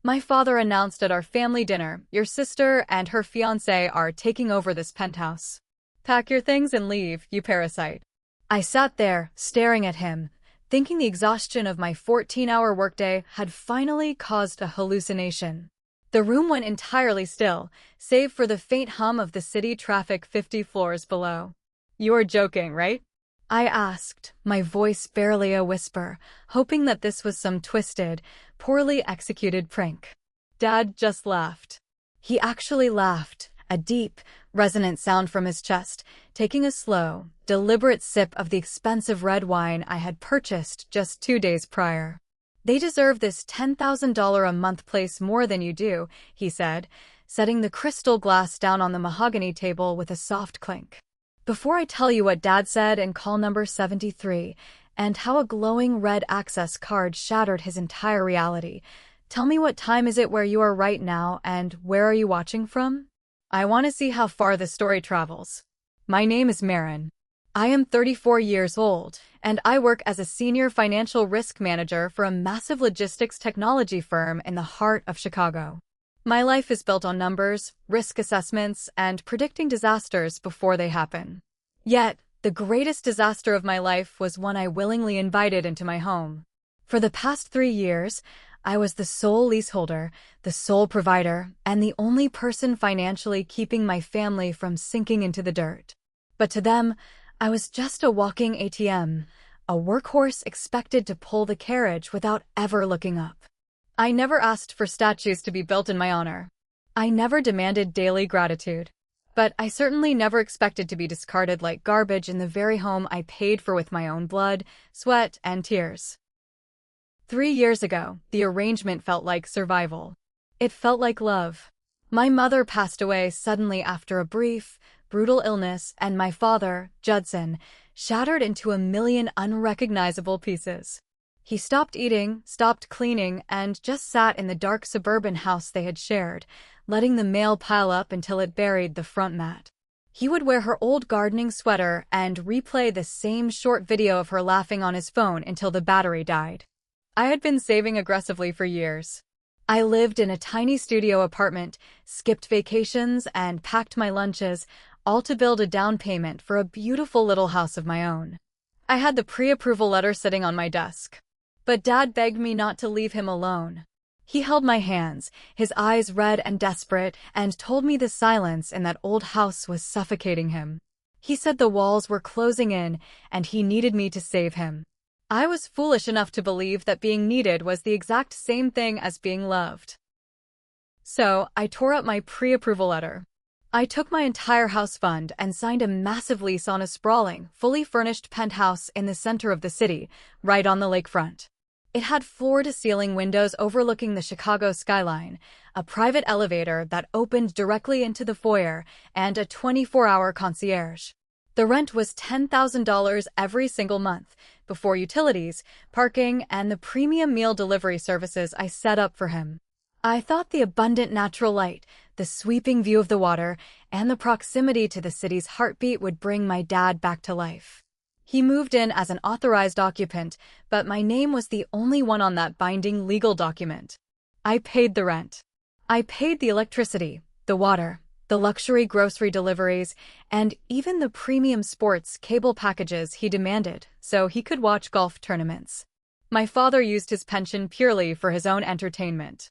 My father announced at our family dinner, your sister and her fiancé are taking over this penthouse. Pack your things and leave, you parasite. I sat there, staring at him, thinking the exhaustion of my 14-hour workday had finally caused a hallucination. The room went entirely still, save for the faint hum of the city traffic 50 floors below. You're joking, right? I asked, my voice barely a whisper, hoping that this was some twisted, poorly executed prank. Dad just laughed. He actually laughed, a deep, resonant sound from his chest, taking a slow, deliberate sip of the expensive red wine I had purchased just 2 days prior. They deserve this $10,000 a month place more than you do, he said, setting the crystal glass down on the mahogany table with a soft clink. Before I tell you what Dad said in call number 73, and how a glowing red access card shattered his entire reality, tell me what time is it where you are right now and where are you watching from? I want to see how far the story travels. My name is Marin. I am 34 years old, and I work as a senior financial risk manager for a massive logistics technology firm in the heart of Chicago. My life is built on numbers, risk assessments, and predicting disasters before they happen. Yet, the greatest disaster of my life was one I willingly invited into my home. For the past 3 years, I was the sole leaseholder, the sole provider, and the only person financially keeping my family from sinking into the dirt. But to them, I was just a walking ATM, a workhorse expected to pull the carriage without ever looking up. I never asked for statues to be built in my honor. I never demanded daily gratitude. But I certainly never expected to be discarded like garbage in the very home I paid for with my own blood, sweat, and tears. 3 years ago, the arrangement felt like survival. It felt like love. My mother passed away suddenly after a brief, brutal illness, and my father, Judson, shattered into a million unrecognizable pieces. He stopped eating, stopped cleaning, and just sat in the dark suburban house they had shared, letting the mail pile up until it buried the front mat. He would wear her old gardening sweater and replay the same short video of her laughing on his phone until the battery died. I had been saving aggressively for years. I lived in a tiny studio apartment, skipped vacations, and packed my lunches, all to build a down payment for a beautiful little house of my own. I had the pre-approval letter sitting on my desk. But Dad begged me not to leave him alone. He held my hands, his eyes red and desperate, and told me the silence in that old house was suffocating him. He said the walls were closing in, and he needed me to save him. I was foolish enough to believe that being needed was the exact same thing as being loved. So, I tore up my pre-approval letter. I took my entire house fund and signed a massive lease on a sprawling, fully furnished penthouse in the center of the city, right on the lakefront. It had floor-to-ceiling windows overlooking the Chicago skyline, a private elevator that opened directly into the foyer, and a 24-hour concierge. The rent was $10,000 every single month, before utilities, parking, and the premium meal delivery services I set up for him. I thought the abundant natural light, the sweeping view of the water, and the proximity to the city's heartbeat would bring my dad back to life. He moved in as an authorized occupant, but my name was the only one on that binding legal document. I paid the rent. I paid the electricity, the water, the luxury grocery deliveries, and even the premium sports cable packages he demanded so he could watch golf tournaments. My father used his pension purely for his own entertainment.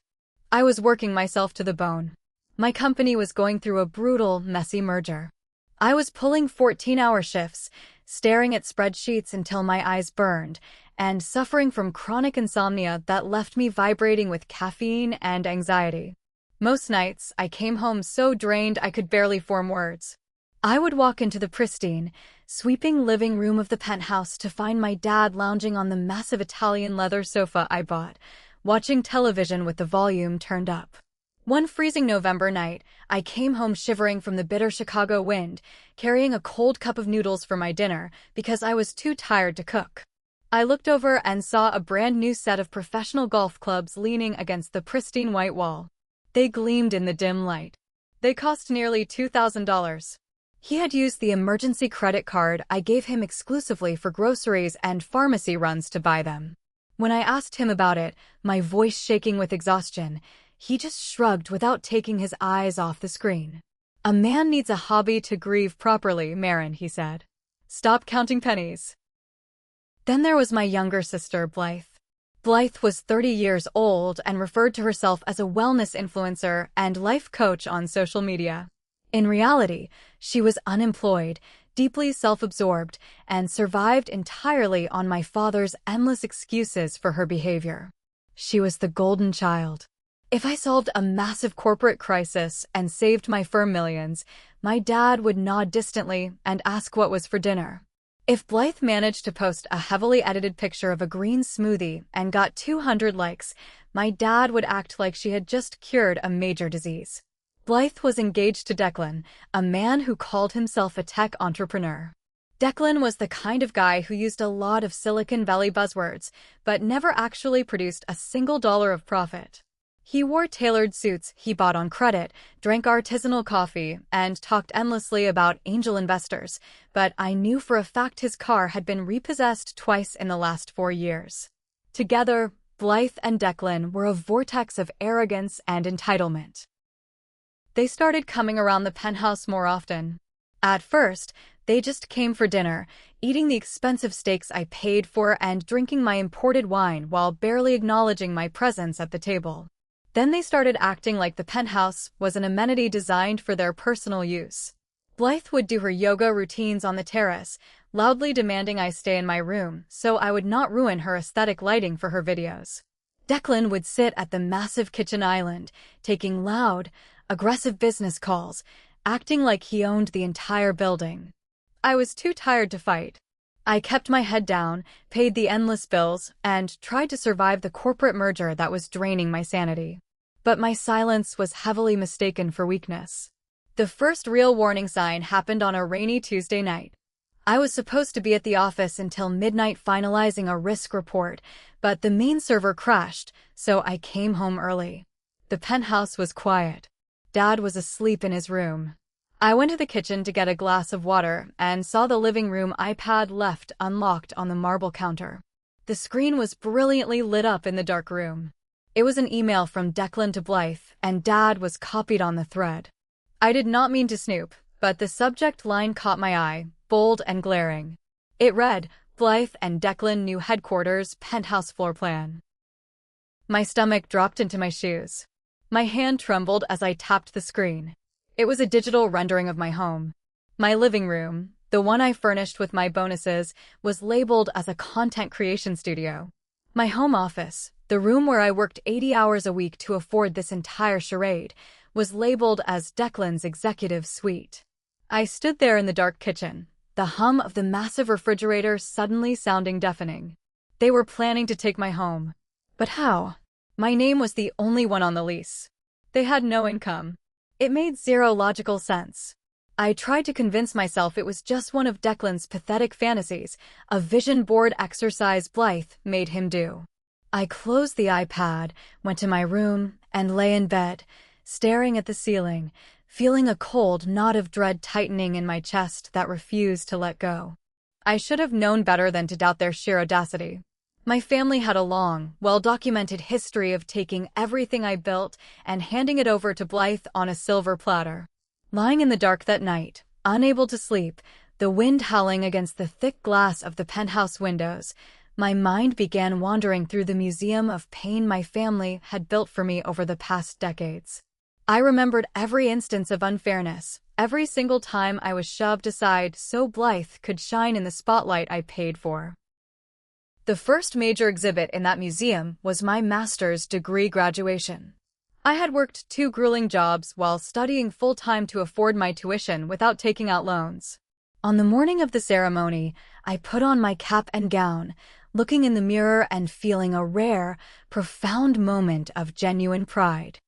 I was working myself to the bone. My company was going through a brutal, messy merger. I was pulling 14-hour shifts, staring at spreadsheets until my eyes burned, and suffering from chronic insomnia that left me vibrating with caffeine and anxiety. Most nights, I came home so drained I could barely form words. I would walk into the pristine, sweeping living room of the penthouse to find my dad lounging on the massive Italian leather sofa I bought, watching television with the volume turned up. One freezing November night, I came home shivering from the bitter Chicago wind, carrying a cold cup of noodles for my dinner because I was too tired to cook. I looked over and saw a brand new set of professional golf clubs leaning against the pristine white wall. They gleamed in the dim light. They cost nearly $2,000. He had used the emergency credit card I gave him exclusively for groceries and pharmacy runs to buy them. When I asked him about it, my voice shaking with exhaustion, he just shrugged without taking his eyes off the screen. "A man needs a hobby to grieve properly, Marin," he said. "Stop counting pennies." Then there was my younger sister, Blythe. Blythe was 30 years old and referred to herself as a wellness influencer and life coach on social media. In reality, she was unemployed, deeply self-absorbed, and survived entirely on my father's endless excuses for her behavior. She was the golden child. If I solved a massive corporate crisis and saved my firm millions, my dad would nod distantly and ask what was for dinner. If Blythe managed to post a heavily edited picture of a green smoothie and got 200 likes, my dad would act like she had just cured a major disease. Blythe was engaged to Declan, a man who called himself a tech entrepreneur. Declan was the kind of guy who used a lot of Silicon Valley buzzwords, but never actually produced a single dollar of profit. He wore tailored suits he bought on credit, drank artisanal coffee, and talked endlessly about angel investors, but I knew for a fact his car had been repossessed twice in the last 4 years. Together, Blythe and Declan were a vortex of arrogance and entitlement. They started coming around the penthouse more often. At first, they just came for dinner, eating the expensive steaks I paid for and drinking my imported wine while barely acknowledging my presence at the table. Then they started acting like the penthouse was an amenity designed for their personal use. Blythe would do her yoga routines on the terrace, loudly demanding I stay in my room so I would not ruin her aesthetic lighting for her videos. Declan would sit at the massive kitchen island, taking loud, aggressive business calls, acting like he owned the entire building. I was too tired to fight. I kept my head down, paid the endless bills, and tried to survive the corporate merger that was draining my sanity. But my silence was heavily mistaken for weakness. The first real warning sign happened on a rainy Tuesday night. I was supposed to be at the office until midnight finalizing a risk report, but the main server crashed, so I came home early. The penthouse was quiet. Dad was asleep in his room. I went to the kitchen to get a glass of water and saw the living room iPad left unlocked on the marble counter. The screen was brilliantly lit up in the dark room. It was an email from Declan to Blythe, and Dad was copied on the thread. I did not mean to snoop, but the subject line caught my eye, bold and glaring. It read, "Blythe and Declan new headquarters, penthouse floor plan." My stomach dropped into my shoes. My hand trembled as I tapped the screen. It was a digital rendering of my home. My living room, the one I furnished with my bonuses, was labeled as a content creation studio. My home office, the room where I worked 80 hours a week to afford this entire charade, was labeled as Declan's executive suite. I stood there in the dark kitchen, the hum of the massive refrigerator suddenly sounding deafening. They were planning to take my home. But how? My name was the only one on the lease. They had no income. It made zero logical sense. I tried to convince myself it was just one of Declan's pathetic fantasies, a vision board exercise Blythe made him do. I closed the iPad, went to my room, and lay in bed, staring at the ceiling, feeling a cold knot of dread tightening in my chest that refused to let go. I should have known better than to doubt their sheer audacity. My family had a long, well-documented history of taking everything I built and handing it over to Blythe on a silver platter. Lying in the dark that night, unable to sleep, the wind howling against the thick glass of the penthouse windows, my mind began wandering through the museum of pain my family had built for me over the past decades. I remembered every instance of unfairness, every single time I was shoved aside so Blythe could shine in the spotlight I paid for. The first major exhibit in that museum was my master's degree graduation. I had worked 2 grueling jobs while studying full-time to afford my tuition without taking out loans. On the morning of the ceremony, I put on my cap and gown, looking in the mirror and feeling a rare, profound moment of genuine pride.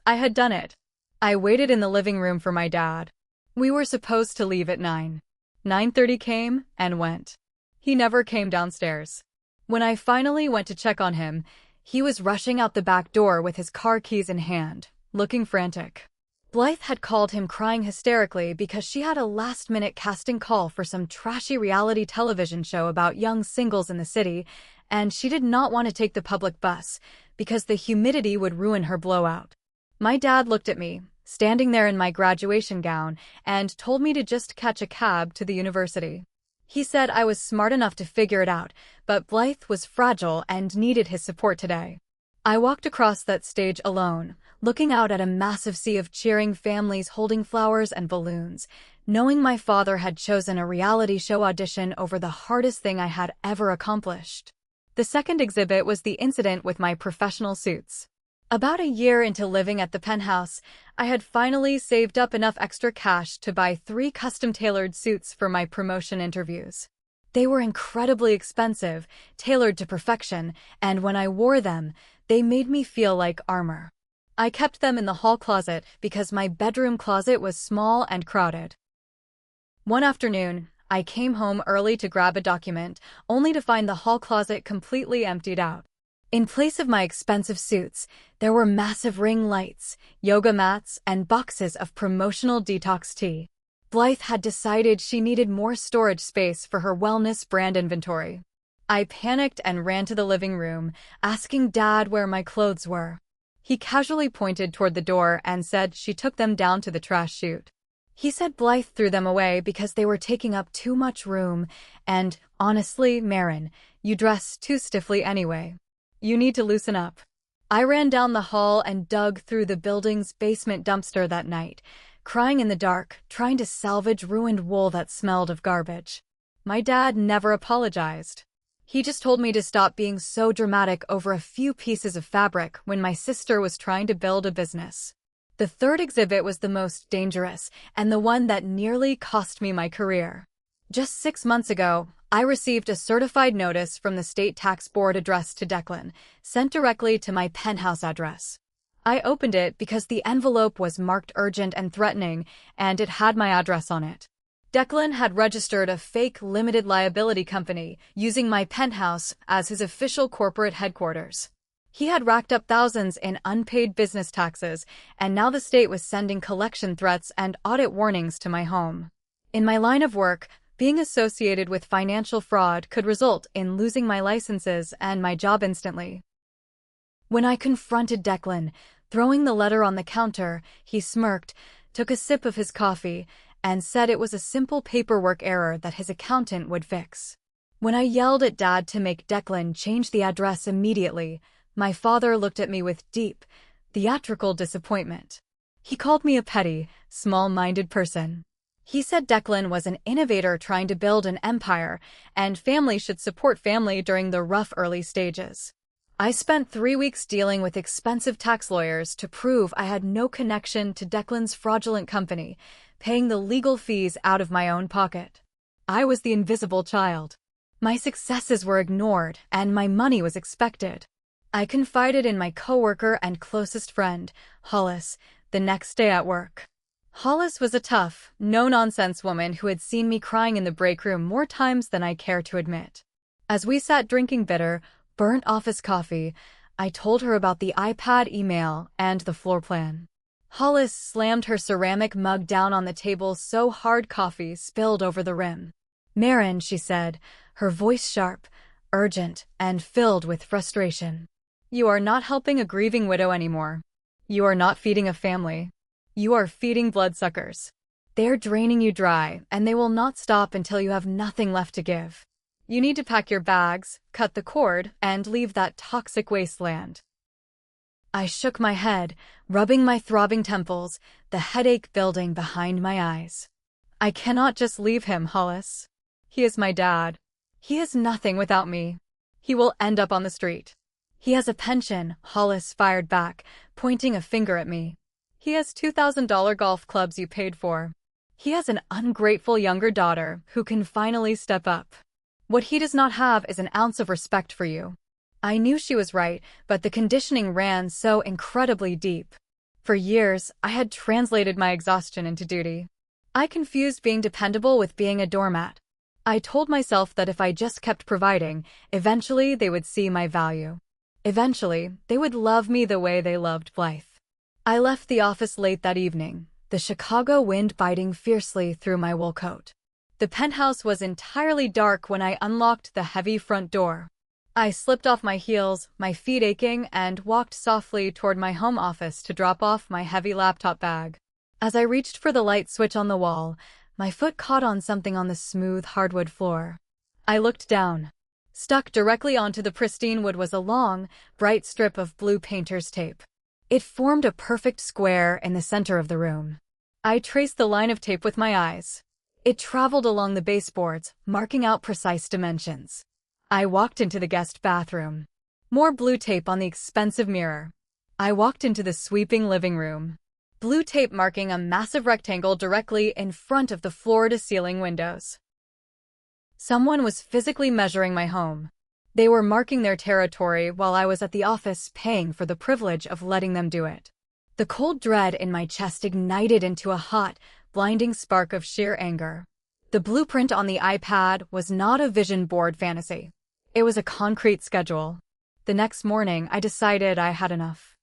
I had done it. I waited in the living room for my dad. We were supposed to leave at 9. 9:30 came and went. He never came downstairs. When I finally went to check on him, he was rushing out the back door with his car keys in hand, looking frantic. Blythe had called him crying hysterically because she had a last-minute casting call for some trashy reality television show about young singles in the city, and she did not want to take the public bus because the humidity would ruin her blowout. My dad looked at me, standing there in my graduation gown, and told me to just catch a cab to the university. He said I was smart enough to figure it out, but Blythe was fragile and needed his support today. I walked across that stage alone, looking out at a massive sea of cheering families holding flowers and balloons, knowing my father had chosen a reality show audition over the hardest thing I had ever accomplished. The second exhibit was the incident with my professional suits. About a year into living at the Penthouse, I had finally saved up enough extra cash to buy 3 custom-tailored suits for my promotion interviews. They were incredibly expensive, tailored to perfection, and when I wore them, they made me feel like armor. I kept them in the hall closet because my bedroom closet was small and crowded. One afternoon, I came home early to grab a document, only to find the hall closet completely emptied out. In place of my expensive suits, there were massive ring lights, yoga mats, and boxes of promotional detox tea. Blythe had decided she needed more storage space for her wellness brand inventory. I panicked and ran to the living room, asking Dad where my clothes were. He casually pointed toward the door and said she took them down to the trash chute. He said Blythe threw them away because they were taking up too much room, and, honestly, Marin, you dress too stiffly anyway. You need to loosen up. I ran down the hall and dug through the building's basement dumpster that night, crying in the dark, trying to salvage ruined wool that smelled of garbage. My dad never apologized. He just told me to stop being so dramatic over a few pieces of fabric when my sister was trying to build a business. The third exhibit was the most dangerous, and the one that nearly cost me my career. Just 6 months ago, I received a certified notice from the state tax board addressed to Declan, sent directly to my Penthouse address. I opened it because the envelope was marked urgent and threatening, and it had my address on it. Declan had registered a fake limited liability company using my Penthouse as his official corporate headquarters. He had racked up thousands in unpaid business taxes, and now the state was sending collection threats and audit warnings to my home. In my line of work, being associated with financial fraud could result in losing my licenses and my job instantly. When I confronted Declan, throwing the letter on the counter, he smirked, took a sip of his coffee, and said it was a simple paperwork error that his accountant would fix. When I yelled at Dad to make Declan change the address immediately, my father looked at me with deep, theatrical disappointment. He called me a petty, small-minded person. He said Declan was an innovator trying to build an empire, and family should support family during the rough early stages. I spent 3 weeks dealing with expensive tax lawyers to prove I had no connection to Declan's fraudulent company, paying the legal fees out of my own pocket. I was the invisible child. My successes were ignored, and my money was expected. I confided in my coworker and closest friend, Hollis, the next day at work. Hollis was a tough, no-nonsense woman who had seen me crying in the break room more times than I care to admit. As we sat drinking bitter, burnt office coffee, I told her about the iPad email and the floor plan. Hollis slammed her ceramic mug down on the table so hard coffee spilled over the rim. "Marin," she said, her voice sharp, urgent, and filled with frustration. "You are not helping a grieving widow anymore. You are not feeding a family. You are feeding bloodsuckers. They're draining you dry, and they will not stop until you have nothing left to give. You need to pack your bags, cut the cord, and leave that toxic wasteland." I shook my head, rubbing my throbbing temples, the headache building behind my eyes. "I cannot just leave him, Hollis. He is my dad. He is nothing without me. He will end up on the street." "He has a pension," Hollis fired back, pointing a finger at me. "He has $2,000 golf clubs you paid for. He has an ungrateful younger daughter who can finally step up. What he does not have is an ounce of respect for you." I knew she was right, but the conditioning ran so incredibly deep. For years, I had translated my exhaustion into duty. I confused being dependable with being a doormat. I told myself that if I just kept providing, eventually they would see my value. Eventually, they would love me the way they loved Blythe. I left the office late that evening, the Chicago wind biting fiercely through my wool coat. The Penthouse was entirely dark when I unlocked the heavy front door. I slipped off my heels, my feet aching, and walked softly toward my home office to drop off my heavy laptop bag. As I reached for the light switch on the wall, my foot caught on something on the smooth hardwood floor. I looked down. Stuck directly onto the pristine wood was a long, bright strip of blue painter's tape. It formed a perfect square in the center of the room. I traced the line of tape with my eyes. It traveled along the baseboards, marking out precise dimensions. I walked into the guest bathroom. More blue tape on the expensive mirror. I walked into the sweeping living room. Blue tape marking a massive rectangle directly in front of the floor-to-ceiling windows. Someone was physically measuring my home. They were marking their territory while I was at the office paying for the privilege of letting them do it. The cold dread in my chest ignited into a hot, blinding spark of sheer anger. The blueprint on the iPad was not a vision board fantasy. It was a concrete schedule. The next morning, I decided I had enough.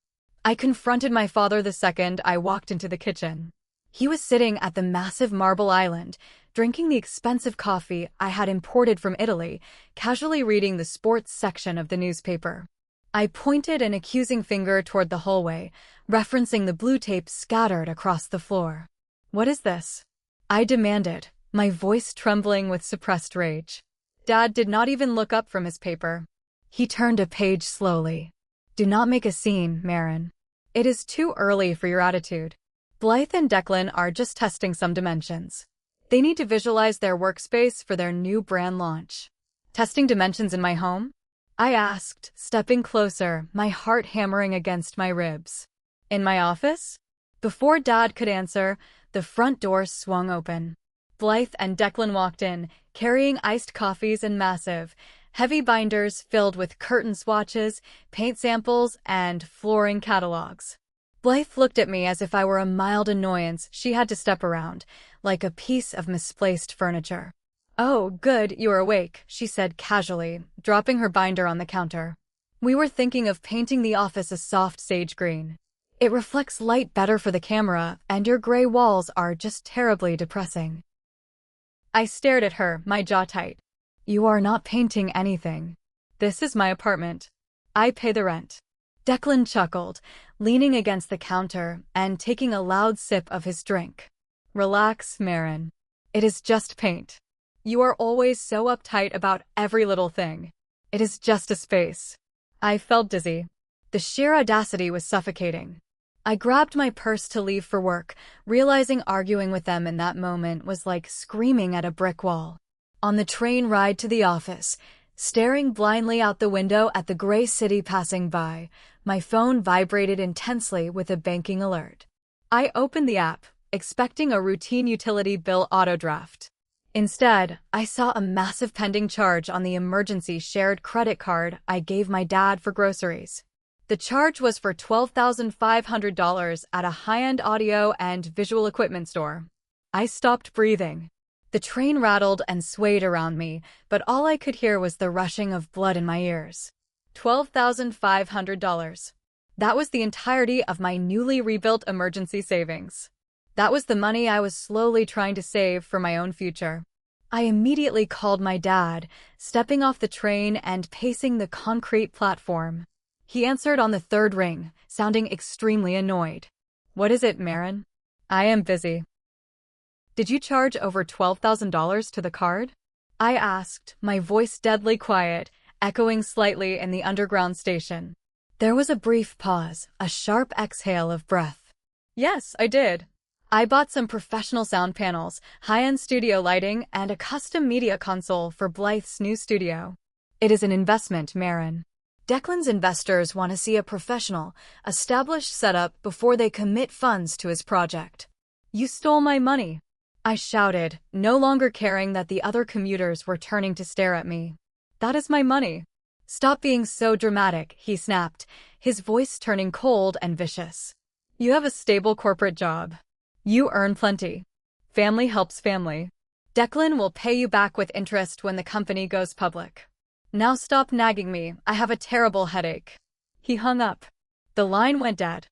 I confronted my father the second I walked into the kitchen. He was sitting at the massive marble island, drinking the expensive coffee I had imported from Italy, casually reading the sports section of the newspaper. I pointed an accusing finger toward the hallway, referencing the blue tape scattered across the floor. "What is this?" I demanded, my voice trembling with suppressed rage. Dad did not even look up from his paper. He turned a page slowly. "Do not make a scene, Marin. It is too early for your attitude. Blythe and Declan are just testing some dimensions. They need to visualize their workspace for their new brand launch." "Testing dimensions in my home?" I asked, stepping closer, my heart hammering against my ribs. "In my office?" Before Dad could answer, the front door swung open. Blythe and Declan walked in, carrying iced coffees and massive, heavy binders filled with curtain swatches, paint samples, and flooring catalogs. Blythe looked at me as if I were a mild annoyance she had to step around, like a piece of misplaced furniture. "Oh, good, you are awake," she said casually, dropping her binder on the counter. "We were thinking of painting the office a soft sage green. It reflects light better for the camera, and your gray walls are just terribly depressing." I stared at her, my jaw tight. "You are not painting anything. This is my apartment. I pay the rent." Declan chuckled, leaning against the counter and taking a loud sip of his drink. "Relax, Marin. It is just paint. You are always so uptight about every little thing. It is just a space." I felt dizzy. The sheer audacity was suffocating. I grabbed my purse to leave for work, realizing arguing with them in that moment was like screaming at a brick wall. On the train ride to the office, staring blindly out the window at the gray city passing by, my phone vibrated intensely with a banking alert. I opened the app, expecting a routine utility bill autodraft. Instead, I saw a massive pending charge on the emergency shared credit card I gave my dad for groceries. The charge was for $12,500 at a high-end audio and visual equipment store. I stopped breathing. The train rattled and swayed around me, but all I could hear was the rushing of blood in my ears. $12,500. That was the entirety of my newly rebuilt emergency savings. That was the money I was slowly trying to save for my own future. I immediately called my dad, stepping off the train and pacing the concrete platform. He answered on the third ring, sounding extremely annoyed. "What is it, Marin?" "I am busy." "Did you charge over $12,000 to the card?" I asked, my voice deadly quiet, echoing slightly in the underground station. There was a brief pause, a sharp exhale of breath. "Yes, I did. I bought some professional sound panels, high-end studio lighting, and a custom media console for Blythe's new studio. It is an investment, Marin. Declan's investors want to see a professional, established setup before they commit funds to his project." "You stole my money," I shouted, no longer caring that the other commuters were turning to stare at me. "That is my money." "Stop being so dramatic," he snapped, his voice turning cold and vicious. "You have a stable corporate job. You earn plenty. Family helps family. Declan will pay you back with interest when the company goes public. Now stop nagging me, I have a terrible headache." He hung up. The line went dead.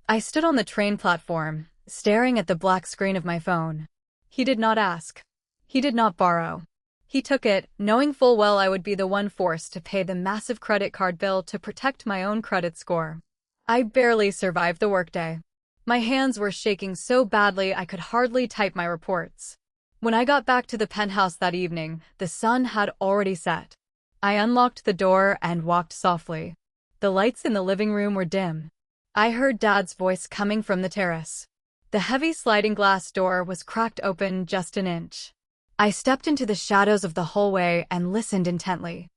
I stood on the train platform, staring at the black screen of my phone. He did not ask. He did not borrow. He took it, knowing full well I would be the one forced to pay the massive credit card bill to protect my own credit score. I barely survived the workday. My hands were shaking so badly I could hardly type my reports. When I got back to the penthouse that evening, the sun had already set. I unlocked the door and walked softly. The lights in the living room were dim. I heard Dad's voice coming from the terrace. The heavy sliding glass door was cracked open just an inch. I stepped into the shadows of the hallway and listened intently.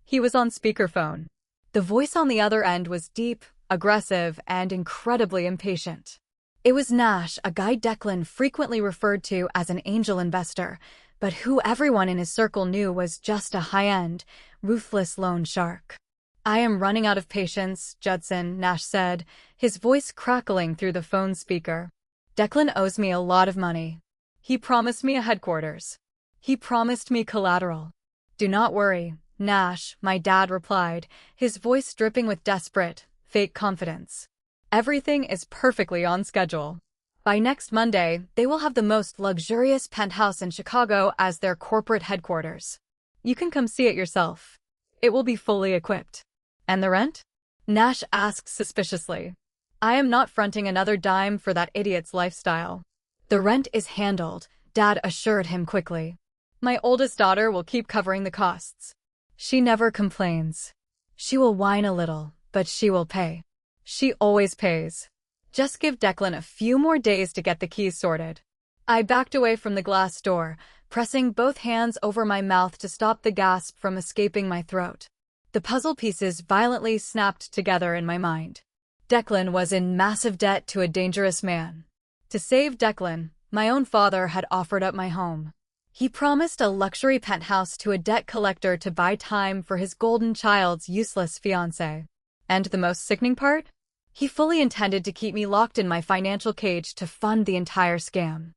He was on speakerphone. The voice on the other end was deep, aggressive, and incredibly impatient. It was Nash, a guy Declan frequently referred to as an angel investor, but who everyone in his circle knew was just a high-end, ruthless loan shark. "I am running out of patience, Judson," Nash said, his voice crackling through the phone speaker. "Declan owes me a lot of money. He promised me a headquarters. He promised me collateral." "Do not worry, Nash," my dad replied, his voice dripping with desperate, fake confidence. "Everything is perfectly on schedule. By next Monday, they will have the most luxurious penthouse in Chicago as their corporate headquarters. You can come see it yourself. It will be fully equipped." "And the rent?" Nash asked suspiciously. "I am not fronting another dime for that idiot's lifestyle." "The rent is handled," Dad assured him quickly. "My oldest daughter will keep covering the costs. She never complains. She will whine a little, but she will pay. She always pays. Just give Declan a few more days to get the keys sorted." I backed away from the glass door, pressing both hands over my mouth to stop the gasp from escaping my throat. The puzzle pieces violently snapped together in my mind. Declan was in massive debt to a dangerous man. To save Declan, my own father had offered up my home. He promised a luxury penthouse to a debt collector to buy time for his golden child's useless fiancé. And the most sickening part? He fully intended to keep me locked in my financial cage to fund the entire scam.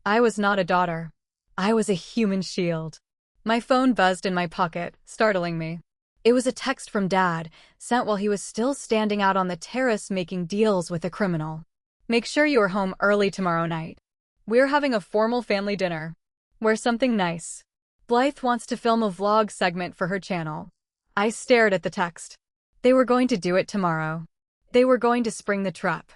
I was not a daughter. I was a human shield. My phone buzzed in my pocket, startling me. It was a text from Dad, sent while he was still standing out on the terrace making deals with a criminal. "Make sure you are home early tomorrow night. We're having a formal family dinner. Wear something nice. Blythe wants to film a vlog segment for her channel." I stared at the text. They were going to do it tomorrow. They were going to spring the trap.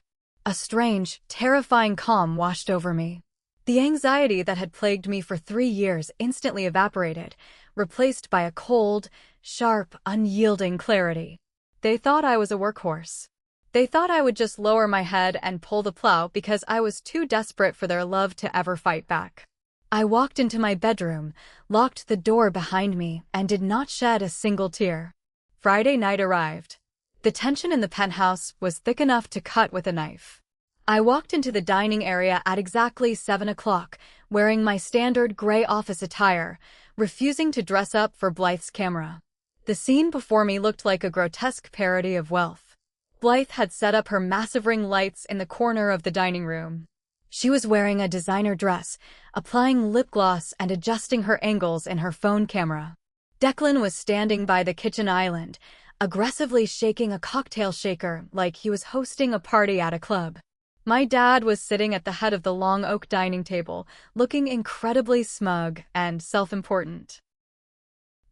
A strange, terrifying calm washed over me. The anxiety that had plagued me for 3 years instantly evaporated, replaced by a cold, sharp, unyielding clarity. They thought I was a workhorse. They thought I would just lower my head and pull the plow because I was too desperate for their love to ever fight back. I walked into my bedroom, locked the door behind me, and did not shed a single tear. Friday night arrived. The tension in the penthouse was thick enough to cut with a knife. I walked into the dining area at exactly 7 o'clock, wearing my standard gray office attire, refusing to dress up for Blythe's camera. The scene before me looked like a grotesque parody of wealth. Blythe had set up her massive ring lights in the corner of the dining room. She was wearing a designer dress, applying lip gloss and adjusting her angles in her phone camera. Declan was standing by the kitchen island, aggressively shaking a cocktail shaker like he was hosting a party at a club. My dad was sitting at the head of the long oak dining table, looking incredibly smug and self-important.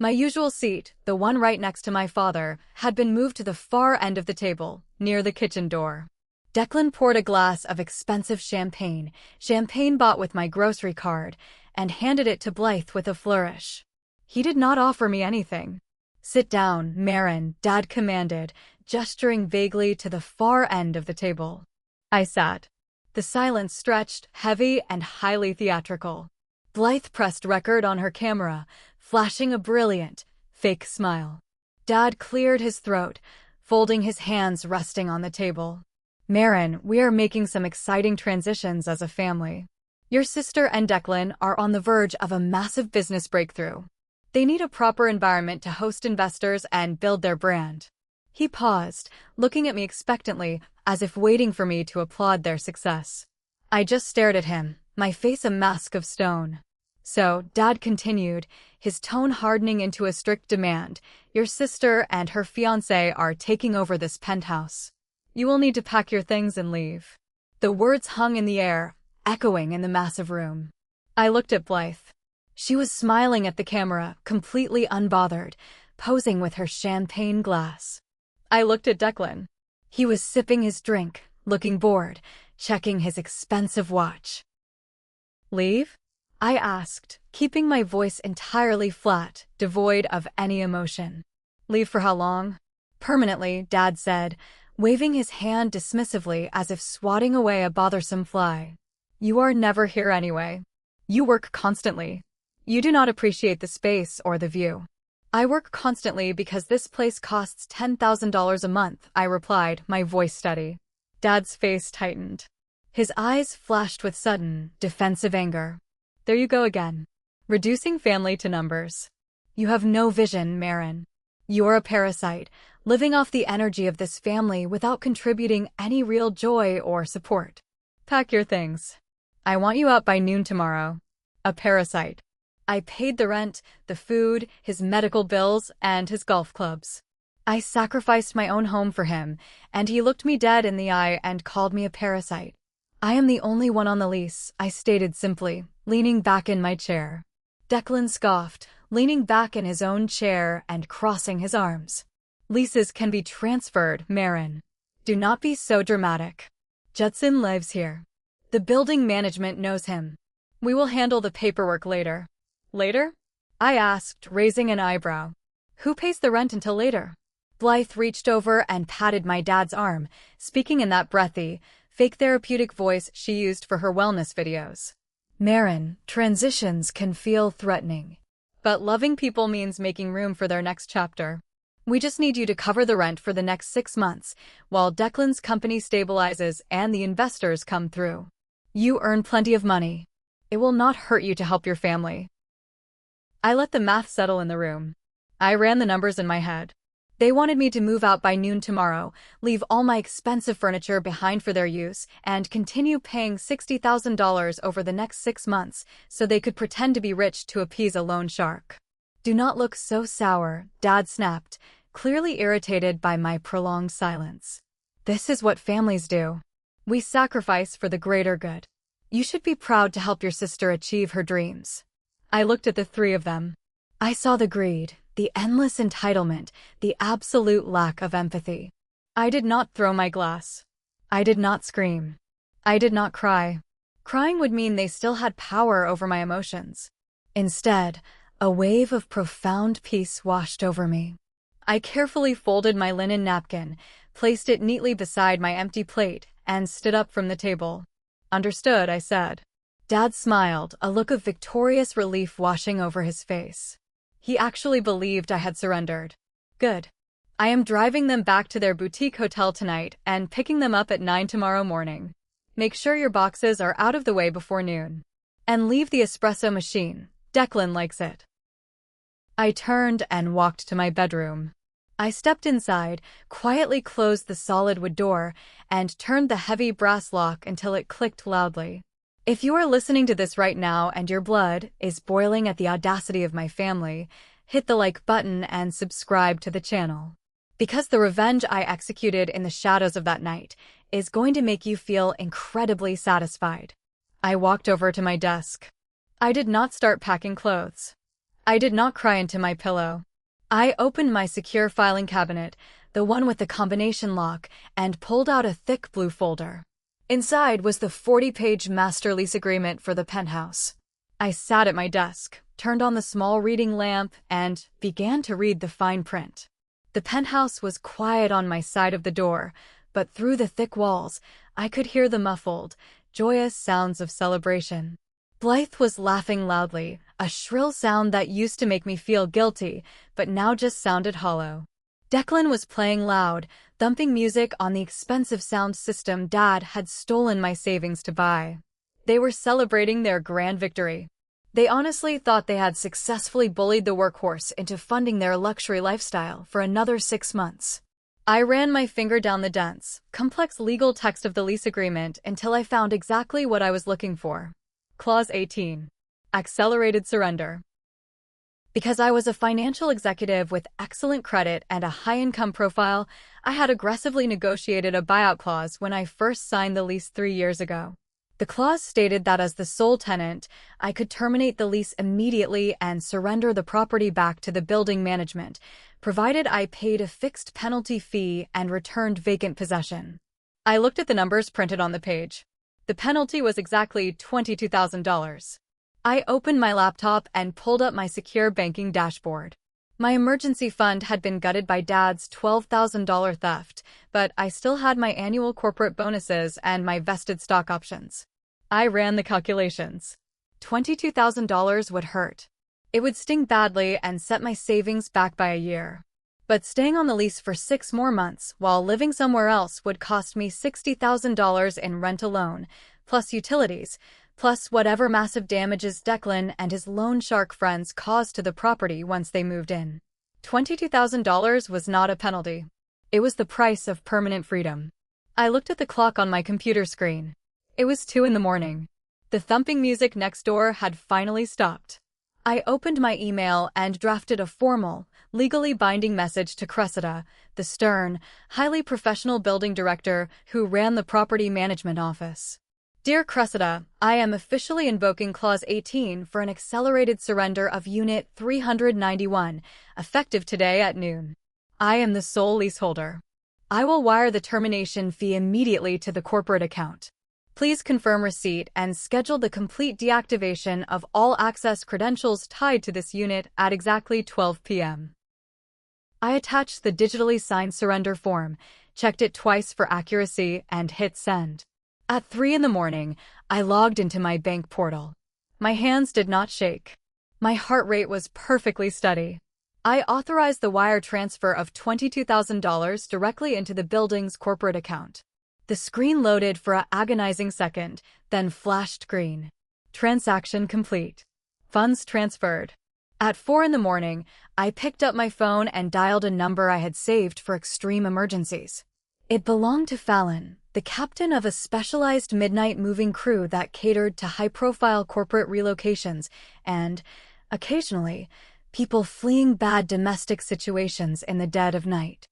My usual seat, the one right next to my father, had been moved to the far end of the table, near the kitchen door. Declan poured a glass of expensive champagne bought with my grocery card, and handed it to Blythe with a flourish. He did not offer me anything. "Sit down, Marin," Dad commanded, gesturing vaguely to the far end of the table. I sat. The silence stretched, heavy and highly theatrical. Blythe pressed record on her camera, flashing a brilliant, fake smile. Dad cleared his throat, folding his hands resting on the table. "Marin, we are making some exciting transitions as a family. Your sister and Declan are on the verge of a massive business breakthrough. They need a proper environment to host investors and build their brand." He paused, looking at me expectantly, as if waiting for me to applaud their success. I just stared at him, my face a mask of stone. "So," Dad continued, his tone hardening into a strict demand, "your sister and her fiancé are taking over this penthouse. You will need to pack your things and leave." The words hung in the air, echoing in the massive room. I looked at Blythe. She was smiling at the camera, completely unbothered, posing with her champagne glass. I looked at Declan. He was sipping his drink, looking bored, checking his expensive watch. "Leave?" I asked, keeping my voice entirely flat, devoid of any emotion. "Leave for how long?" "Permanently," Dad said, waving his hand dismissively as if swatting away a bothersome fly. "You are never here anyway. You work constantly. You do not appreciate the space or the view." "I work constantly because this place costs $10,000 a month," I replied, my voice steady. Dad's face tightened. His eyes flashed with sudden, defensive anger. "There you go again. Reducing family to numbers. You have no vision, Marin. You're a parasite, living off the energy of this family without contributing any real joy or support. Pack your things. I want you out by noon tomorrow." A parasite. I paid the rent, the food, his medical bills, and his golf clubs. I sacrificed my own home for him, and he looked me dead in the eye and called me a parasite. "I am the only one on the lease," I stated simply, leaning back in my chair. Declan scoffed, leaning back in his own chair and crossing his arms. "Leases can be transferred, Marin. Do not be so dramatic. Judson lives here. The building management knows him. We will handle the paperwork later." "Later?" I asked, raising an eyebrow. "Who pays the rent until later?" Blythe reached over and patted my dad's arm, speaking in that breathy, fake therapeutic voice she used for her wellness videos. "Marin, transitions can feel threatening. But loving people means making room for their next chapter. We just need you to cover the rent for the next 6 months, while Declan's company stabilizes and the investors come through. You earn plenty of money. It will not hurt you to help your family." I let the math settle in the room. I ran the numbers in my head. They wanted me to move out by noon tomorrow, leave all my expensive furniture behind for their use, and continue paying $60,000 over the next 6 months so they could pretend to be rich to appease a loan shark. "Do not look so sour," Dad snapped, clearly irritated by my prolonged silence. "This is what families do. We sacrifice for the greater good. You should be proud to help your sister achieve her dreams." I looked at the three of them. I saw the greed, the endless entitlement, the absolute lack of empathy. I did not throw my glass. I did not scream. I did not cry. Crying would mean they still had power over my emotions. Instead, a wave of profound peace washed over me. I carefully folded my linen napkin, placed it neatly beside my empty plate, and stood up from the table. "Understood," I said. Dad smiled, a look of victorious relief washing over his face. He actually believed I had surrendered. "Good. I am driving them back to their boutique hotel tonight and picking them up at 9 tomorrow morning. Make sure your boxes are out of the way before noon. And leave the espresso machine. Declan likes it." I turned and walked to my bedroom. I stepped inside, quietly closed the solid wood door, and turned the heavy brass lock until it clicked loudly. If you are listening to this right now and your blood is boiling at the audacity of my family, hit the like button and subscribe to the channel. Because the revenge I executed in the shadows of that night is going to make you feel incredibly satisfied. I walked over to my desk. I did not start packing clothes. I did not cry into my pillow. I opened my secure filing cabinet, the one with the combination lock, and pulled out a thick blue folder. Inside was the 40-page master lease agreement for the penthouse. I sat at my desk, turned on the small reading lamp, and began to read the fine print. The penthouse was quiet on my side of the door, but through the thick walls, I could hear the muffled, joyous sounds of celebration. Blythe was laughing loudly, a shrill sound that used to make me feel guilty, but now just sounded hollow. Declan was playing loud, thumping music on the expensive sound system Dad had stolen my savings to buy. They were celebrating their grand victory. They honestly thought they had successfully bullied the workhorse into funding their luxury lifestyle for another 6 months. I ran my finger down the dense, complex legal text of the lease agreement until I found exactly what I was looking for. Clause 18. Accelerated surrender. Because I was a financial executive with excellent credit and a high-income profile, I had aggressively negotiated a buyout clause when I first signed the lease 3 years ago. The clause stated that as the sole tenant, I could terminate the lease immediately and surrender the property back to the building management, provided I paid a fixed penalty fee and returned vacant possession. I looked at the numbers printed on the page. The penalty was exactly $22,000. I opened my laptop and pulled up my secure banking dashboard. My emergency fund had been gutted by Dad's $12,000 theft, but I still had my annual corporate bonuses and my vested stock options. I ran the calculations. $22,000 would hurt. It would sting badly and set my savings back by a year. But staying on the lease for 6 more months while living somewhere else would cost me $60,000 in rent alone, plus utilities, plus whatever massive damages Declan and his loan shark friends caused to the property once they moved in. $22,000 was not a penalty. It was the price of permanent freedom. I looked at the clock on my computer screen. It was 2 in the morning. The thumping music next door had finally stopped. I opened my email and drafted a formal, legally binding message to Cressida, the stern, highly professional building director who ran the property management office. Dear Cressida, I am officially invoking Clause 18 for an accelerated surrender of Unit 391, effective today at noon. I am the sole leaseholder. I will wire the termination fee immediately to the corporate account. Please confirm receipt and schedule the complete deactivation of all access credentials tied to this unit at exactly 12 p.m. I attached the digitally signed surrender form, checked it twice for accuracy, and hit send. At 3 in the morning, I logged into my bank portal. My hands did not shake. My heart rate was perfectly steady. I authorized the wire transfer of $22,000 directly into the building's corporate account. The screen loaded for an agonizing second, then flashed green. Transaction complete. Funds transferred. At 4 in the morning, I picked up my phone and dialed a number I had saved for extreme emergencies. It belonged to Fallon, the captain of a specialized midnight moving crew that catered to high-profile corporate relocations and, occasionally, people fleeing bad domestic situations in the dead of night.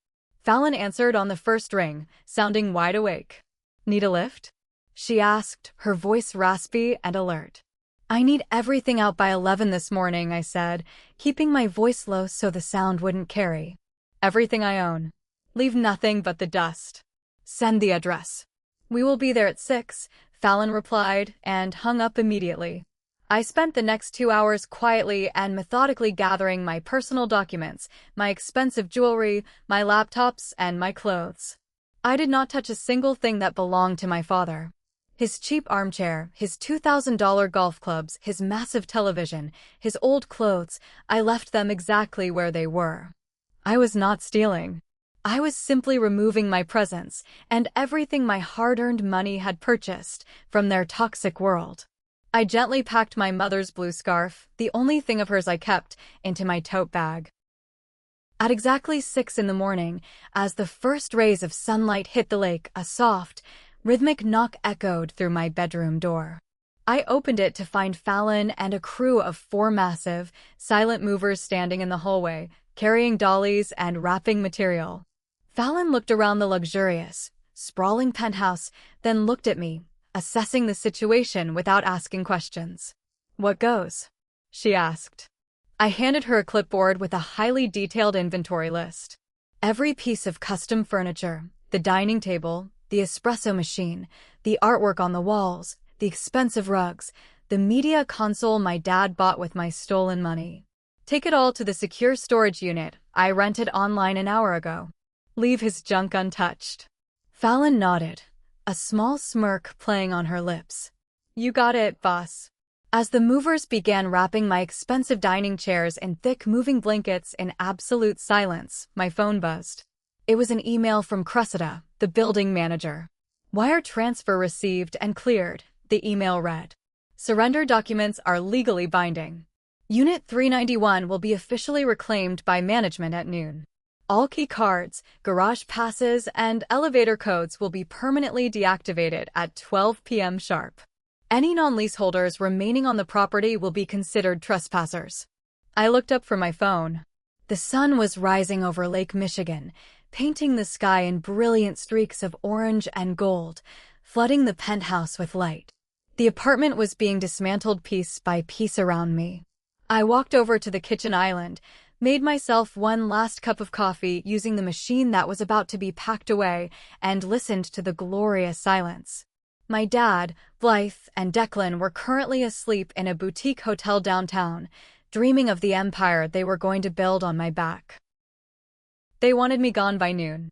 Fallon answered on the first ring, sounding wide awake. Need a lift? She asked, her voice raspy and alert. I need everything out by 11 this morning, I said, keeping my voice low so the sound wouldn't carry. Everything I own. Leave nothing but the dust. Send the address. We will be there at 6, Fallon replied, and hung up immediately. I spent the next 2 hours quietly and methodically gathering my personal documents, my expensive jewelry, my laptops, and my clothes. I did not touch a single thing that belonged to my father. His cheap armchair, his $2,000 golf clubs, his massive television, his old clothes, I left them exactly where they were. I was not stealing. I was simply removing my presence and everything my hard-earned money had purchased from their toxic world. I gently packed my mother's blue scarf, the only thing of hers I kept, into my tote bag. At exactly 6 in the morning, as the first rays of sunlight hit the lake, a soft, rhythmic knock echoed through my bedroom door. I opened it to find Fallon and a crew of 4 massive, silent movers standing in the hallway, carrying dollies and wrapping material. Fallon looked around the luxurious, sprawling penthouse, then looked at me, assessing the situation without asking questions. What goes? She asked. I handed her a clipboard with a highly detailed inventory list. Every piece of custom furniture, the dining table, the espresso machine, the artwork on the walls, the expensive rugs, the media console my dad bought with my stolen money. Take it all to the secure storage unit I rented online an hour ago. Leave his junk untouched. Fallon nodded, a small smirk playing on her lips. You got it, boss. As the movers began wrapping my expensive dining chairs in thick moving blankets in absolute silence, my phone buzzed. It was an email from Cressida, the building manager. Wire transfer received and cleared, the email read. Surrender documents are legally binding. Unit 391 will be officially reclaimed by management at noon. All key cards, garage passes, and elevator codes will be permanently deactivated at 12 p.m. sharp. Any non-leaseholders remaining on the property will be considered trespassers. I looked up from my phone. The sun was rising over Lake Michigan, painting the sky in brilliant streaks of orange and gold, flooding the penthouse with light. The apartment was being dismantled piece by piece around me. I walked over to the kitchen island, made myself one last cup of coffee using the machine that was about to be packed away, and listened to the glorious silence. My dad, Blythe, and Declan were currently asleep in a boutique hotel downtown, dreaming of the empire they were going to build on my back. They wanted me gone by noon.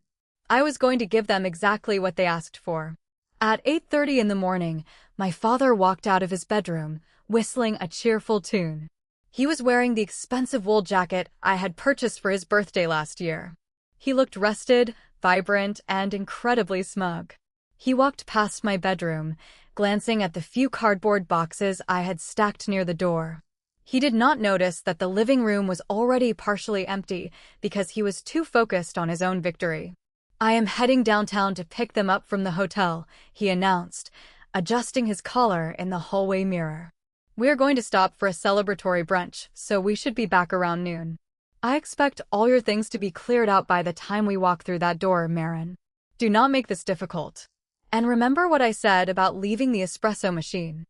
I was going to give them exactly what they asked for. At 8:30 in the morning, my father walked out of his bedroom, whistling a cheerful tune. He was wearing the expensive wool jacket I had purchased for his birthday last year. He looked rested, vibrant, and incredibly smug. He walked past my bedroom, glancing at the few cardboard boxes I had stacked near the door. He did not notice that the living room was already partially empty because he was too focused on his own victory. "I am heading downtown to pick them up from the hotel," he announced, adjusting his collar in the hallway mirror. "We're going to stop for a celebratory brunch, so we should be back around noon. I expect all your things to be cleared out by the time we walk through that door, Marin. Do not make this difficult. And remember what I said about leaving the espresso machine."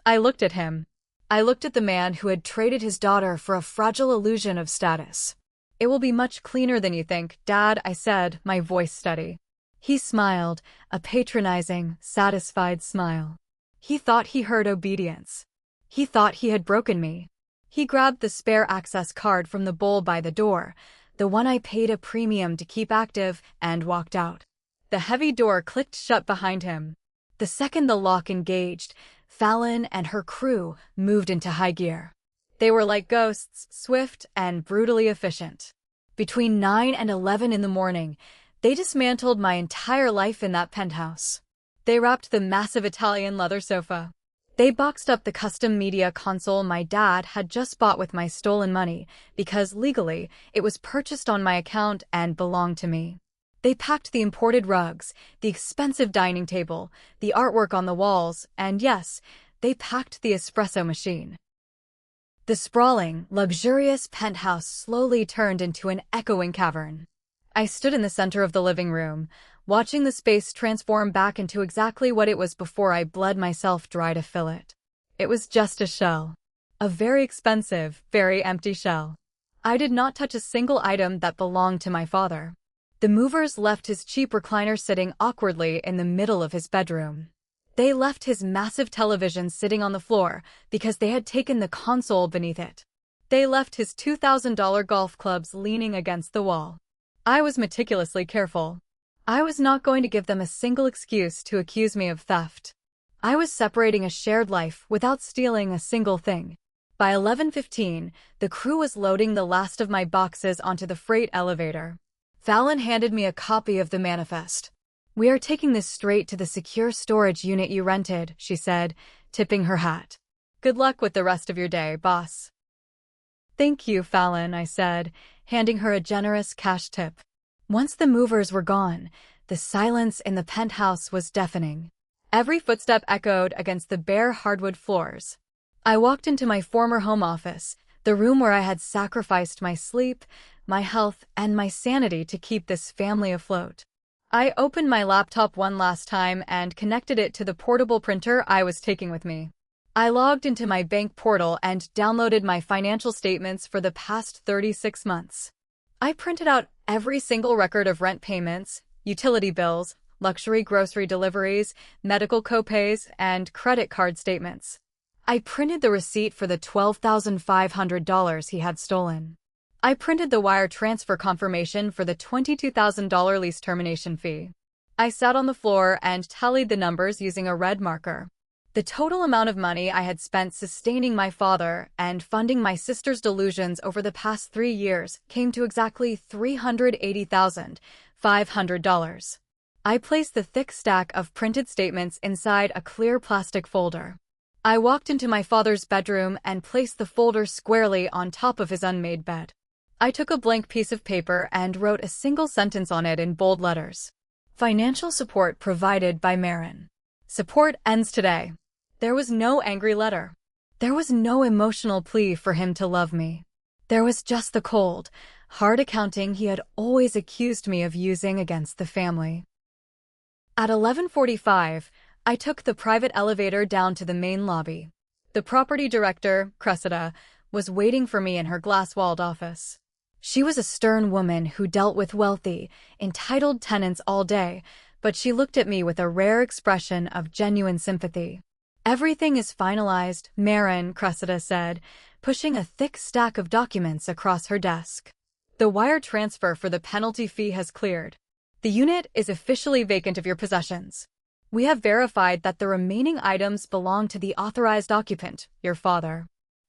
I looked at him. I looked at the man who had traded his daughter for a fragile illusion of status. "It will be much cleaner than you think, Dad," I said, my voice steady. He smiled, a patronizing, satisfied smile. He thought he heard obedience. He thought he had broken me. He grabbed the spare access card from the bowl by the door, the one I paid a premium to keep active, and walked out. The heavy door clicked shut behind him. The second the lock engaged, Fallon and her crew moved into high gear. They were like ghosts, swift and brutally efficient. Between 9 and 11 in the morning, they dismantled my entire life in that penthouse. They wrapped the massive Italian leather sofa. They boxed up the custom media console my dad had just bought with my stolen money, because legally, it was purchased on my account and belonged to me. They packed the imported rugs, the expensive dining table, the artwork on the walls, and yes, they packed the espresso machine. The sprawling, luxurious penthouse slowly turned into an echoing cavern. I stood in the center of the living room, watching the space transform back into exactly what it was before I bled myself dry to fill it. It was just a shell. A very expensive, very empty shell. I did not touch a single item that belonged to my father. The movers left his cheap recliner sitting awkwardly in the middle of his bedroom. They left his massive television sitting on the floor because they had taken the console beneath it. They left his $2,000 golf clubs leaning against the wall. I was meticulously careful. I was not going to give them a single excuse to accuse me of theft. I was separating a shared life without stealing a single thing. By 11:15, the crew was loading the last of my boxes onto the freight elevator. Fallon handed me a copy of the manifest. "We are taking this straight to the secure storage unit you rented," she said, tipping her hat. "Good luck with the rest of your day, boss." "Thank you, Fallon," I said, handing her a generous cash tip. Once the movers were gone, the silence in the penthouse was deafening. Every footstep echoed against the bare hardwood floors. I walked into my former home office, the room where I had sacrificed my sleep, my health, and my sanity to keep this family afloat. I opened my laptop one last time and connected it to the portable printer I was taking with me. I logged into my bank portal and downloaded my financial statements for the past 36 months. I printed out every single record of rent payments, utility bills, luxury grocery deliveries, medical copays, and credit card statements. I printed the receipt for the $12,500 he had stolen. I printed the wire transfer confirmation for the $22,000 lease termination fee. I sat on the floor and tallied the numbers using a red marker. The total amount of money I had spent sustaining my father and funding my sister's delusions over the past 3 years came to exactly $380,500. I placed the thick stack of printed statements inside a clear plastic folder. I walked into my father's bedroom and placed the folder squarely on top of his unmade bed. I took a blank piece of paper and wrote a single sentence on it in bold letters. Financial support provided by Marin. Support ends today. There was no angry letter. There was no emotional plea for him to love me. There was just the cold, hard accounting he had always accused me of using against the family. At 11:45, I took the private elevator down to the main lobby. The property director, Cressida, was waiting for me in her glass-walled office. She was a stern woman who dealt with wealthy, entitled tenants all day, but she looked at me with a rare expression of genuine sympathy. "Everything is finalized," Marin, Cressida said, pushing a thick stack of documents across her desk. "The wire transfer for the penalty fee has cleared. The unit is officially vacant of your possessions. We have verified that the remaining items belong to the authorized occupant, your father."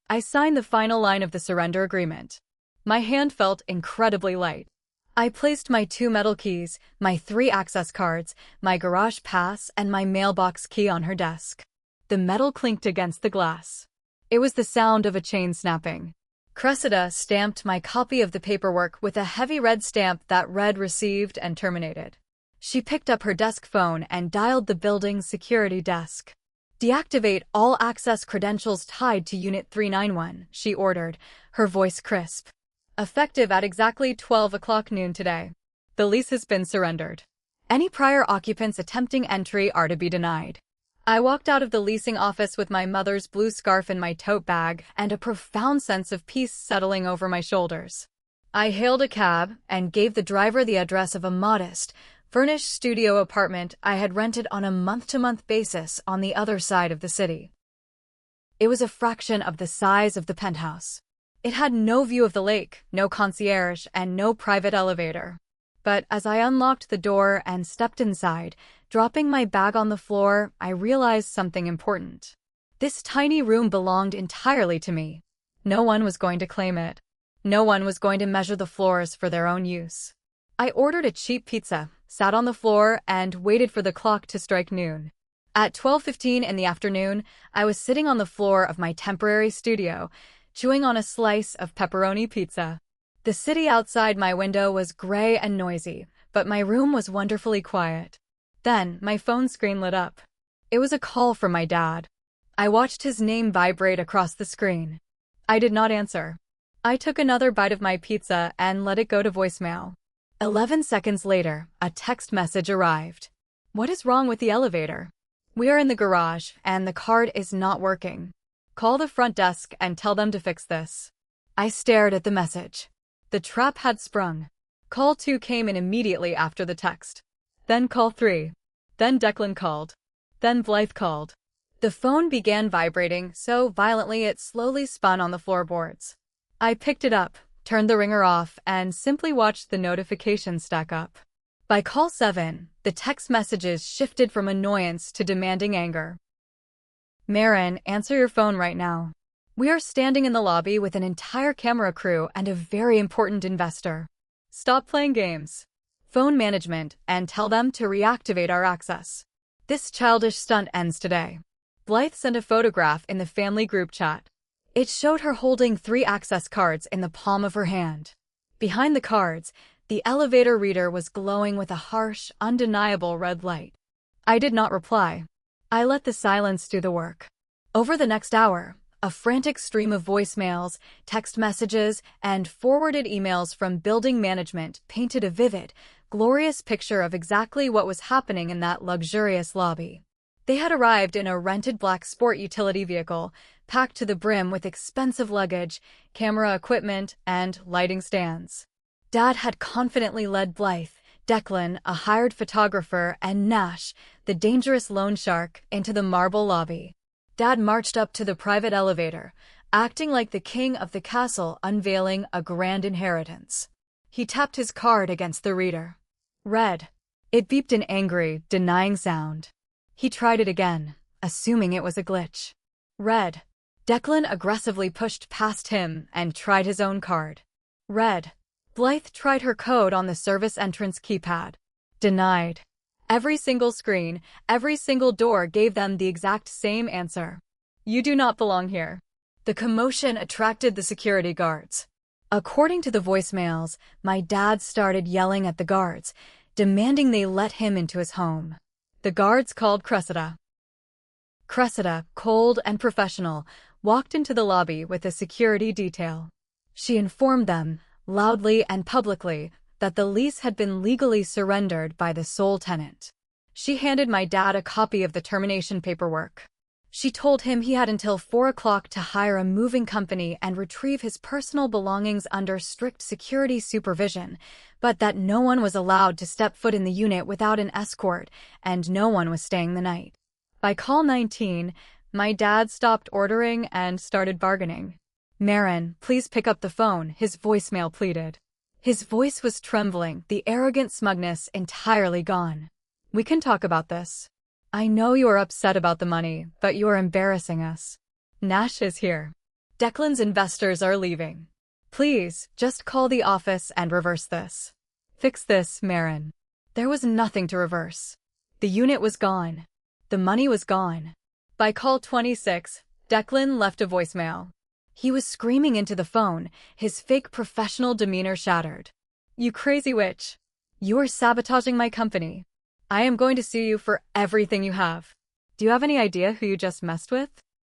I signed the final line of the surrender agreement. My hand felt incredibly light. I placed my 2 metal keys, my 3 access cards, my garage pass, and my mailbox key on her desk. The metal clinked against the glass. It was the sound of a chain snapping. Cressida stamped my copy of the paperwork with a heavy red stamp that read "Received" and "Terminated." She picked up her desk phone and dialed the building's security desk. "Deactivate all access credentials tied to Unit 391, she ordered, her voice crisp. "Effective at exactly 12 o'clock noon today. The lease has been surrendered. Any prior occupants attempting entry are to be denied." I walked out of the leasing office with my mother's blue scarf in my tote bag and a profound sense of peace settling over my shoulders. I hailed a cab and gave the driver the address of a modest, furnished studio apartment I had rented on a month-to-month basis on the other side of the city. It was a fraction of the size of the Penthouse. It had no view of the lake, no concierge, and no private elevator. But as I unlocked the door and stepped inside, dropping my bag on the floor, I realized something important. This tiny room belonged entirely to me. No one was going to claim it. No one was going to measure the floors for their own use. I ordered a cheap pizza, sat on the floor, and waited for the clock to strike noon. At 12:15 in the afternoon, I was sitting on the floor of my temporary studio, chewing on a slice of pepperoni pizza. The city outside my window was gray and noisy, but my room was wonderfully quiet. Then, my phone screen lit up. It was a call from my dad. I watched his name vibrate across the screen. I did not answer. I took another bite of my pizza and let it go to voicemail. 11 seconds later, a text message arrived. "What is wrong with the elevator? We are in the garage, and the card is not working. Call the front desk and tell them to fix this." I stared at the message. The trap had sprung. Call 2 came in immediately after the text. Then call 3. Then Declan called. Then Blythe called. The phone began vibrating so violently it slowly spun on the floorboards. I picked it up, turned the ringer off, and simply watched the notifications stack up. By call 7, the text messages shifted from annoyance to demanding anger. "Marin, answer your phone right now. We are standing in the lobby with an entire camera crew and a very important investor. Stop playing games. Phone management and tell them to reactivate our access. This childish stunt ends today." Blythe sent a photograph in the family group chat. It showed her holding 3 access cards in the palm of her hand. Behind the cards, the elevator reader was glowing with a harsh, undeniable red light. I did not reply. I let the silence do the work. Over the next hour, a frantic stream of voicemails, text messages, and forwarded emails from building management painted a vivid, glorious picture of exactly what was happening in that luxurious lobby. They had arrived in a rented black sport utility vehicle, packed to the brim with expensive luggage, camera equipment, and lighting stands. Dad had confidently led Blythe, Declan, a hired photographer, and Nash, the dangerous loan shark, into the marble lobby. Dad marched up to the private elevator, acting like the king of the castle unveiling a grand inheritance. He tapped his card against the reader. Red. It beeped an angry, denying sound. He tried it again, assuming it was a glitch. Red. Declan aggressively pushed past him and tried his own card. Red. Blythe tried her code on the service entrance keypad. Denied. Every single screen, every single door gave them the exact same answer. "You do not belong here." The commotion attracted the security guards. According to the voicemails, my dad started yelling at the guards, demanding they let him into his home. The guards called Cressida. Cressida, cold and professional, walked into the lobby with a security detail. She informed them, loudly and publicly, that the lease had been legally surrendered by the sole tenant. She handed my dad a copy of the termination paperwork. She told him he had until 4 o'clock to hire a moving company and retrieve his personal belongings under strict security supervision, but that no one was allowed to step foot in the unit without an escort, and no one was staying the night. By call 19, my dad stopped ordering and started bargaining. "Marin, please pick up the phone," his voicemail pleaded. His voice was trembling, the arrogant smugness entirely gone. "We can talk about this. I know you are upset about the money, but you are embarrassing us. Nash is here. Declan's investors are leaving. Please, just call the office and reverse this. Fix this, Marin." There was nothing to reverse. The unit was gone. The money was gone. By call 26, Declan left a voicemail. He was screaming into the phone, his fake professional demeanor shattered. "You crazy witch. You are sabotaging my company. I am going to sue you for everything you have. Do you have any idea who you just messed with?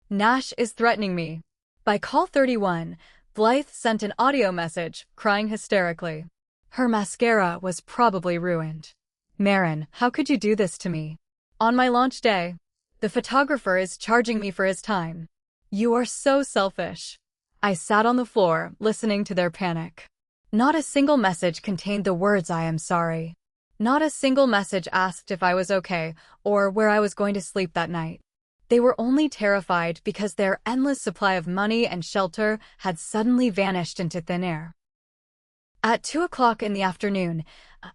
Nash is threatening me." By call 31, Blythe sent an audio message, crying hysterically. Her mascara was probably ruined. "Marin, how could you do this to me? On my launch day. The photographer is charging me for his time. You are so selfish." I sat on the floor, listening to their panic. Not a single message contained the words "I am sorry." Not a single message asked if I was okay or where I was going to sleep that night. They were only terrified because their endless supply of money and shelter had suddenly vanished into thin air. At 2 o'clock in the afternoon,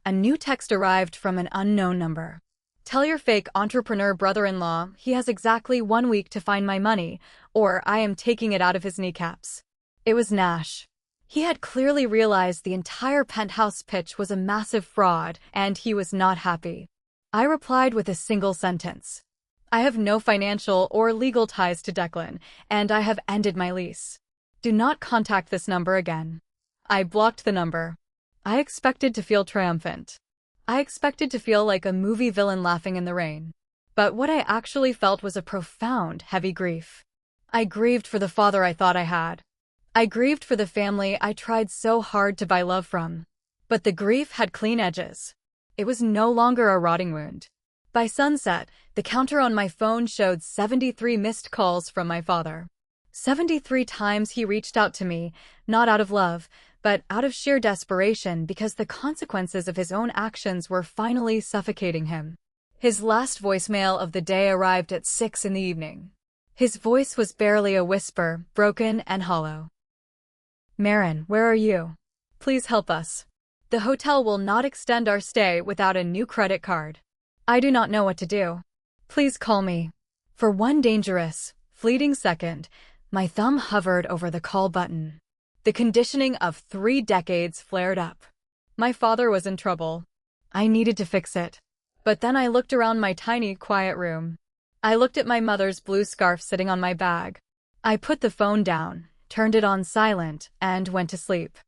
a new text arrived from an unknown number. "Tell your fake entrepreneur brother-in-law he has exactly 1 week to find my money, or I am taking it out of his kneecaps." It was Nash. He had clearly realized the entire Penthouse pitch was a massive fraud, and he was not happy. I replied with a single sentence. "I have no financial or legal ties to Declan, and I have ended my lease. Do not contact this number again." I blocked the number. I expected to feel triumphant. I expected to feel like a movie villain laughing in the rain. But what I actually felt was a profound, heavy grief. I grieved for the father I thought I had. I grieved for the family I tried so hard to buy love from. But the grief had clean edges. It was no longer a rotting wound. By sunset, the counter on my phone showed 73 missed calls from my father. 73 times he reached out to me, not out of love, but out of sheer desperation because the consequences of his own actions were finally suffocating him. His last voicemail of the day arrived at 6 in the evening. His voice was barely a whisper, broken and hollow. "Marin, where are you? Please help us. The hotel will not extend our stay without a new credit card. I do not know what to do. Please call me." For one dangerous, fleeting second, my thumb hovered over the call button. The conditioning of 3 decades flared up. My father was in trouble. I needed to fix it. But then I looked around my tiny, quiet room. I looked at my mother's blue scarf sitting on my bag. I put the phone down, turned it on silent, and went to sleep.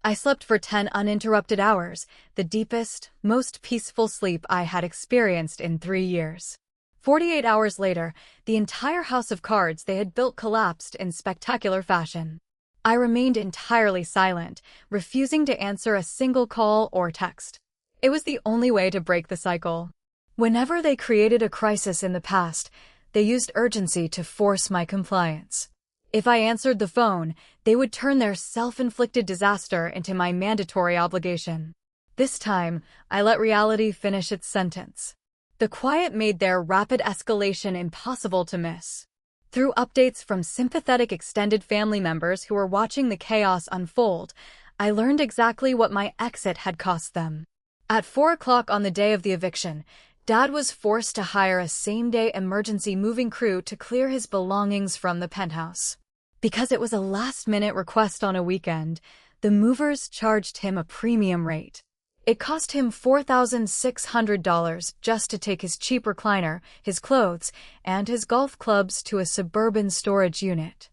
I slept for 10 uninterrupted hours, the deepest, most peaceful sleep I had experienced in 3 years. 48 hours later, the entire house of cards they had built collapsed in spectacular fashion. I remained entirely silent, refusing to answer a single call or text. It was the only way to break the cycle. Whenever they created a crisis in the past, they used urgency to force my compliance. If I answered the phone, they would turn their self-inflicted disaster into my mandatory obligation. This time, I let reality finish its sentence. The quiet made their rapid escalation impossible to miss. Through updates from sympathetic extended family members who were watching the chaos unfold, I learned exactly what my exit had cost them. At 4 o'clock on the day of the eviction, Dad was forced to hire a same-day emergency moving crew to clear his belongings from the penthouse. Because it was a last-minute request on a weekend, the movers charged him a premium rate. It cost him $4,600 just to take his cheap recliner, his clothes, and his golf clubs to a suburban storage unit.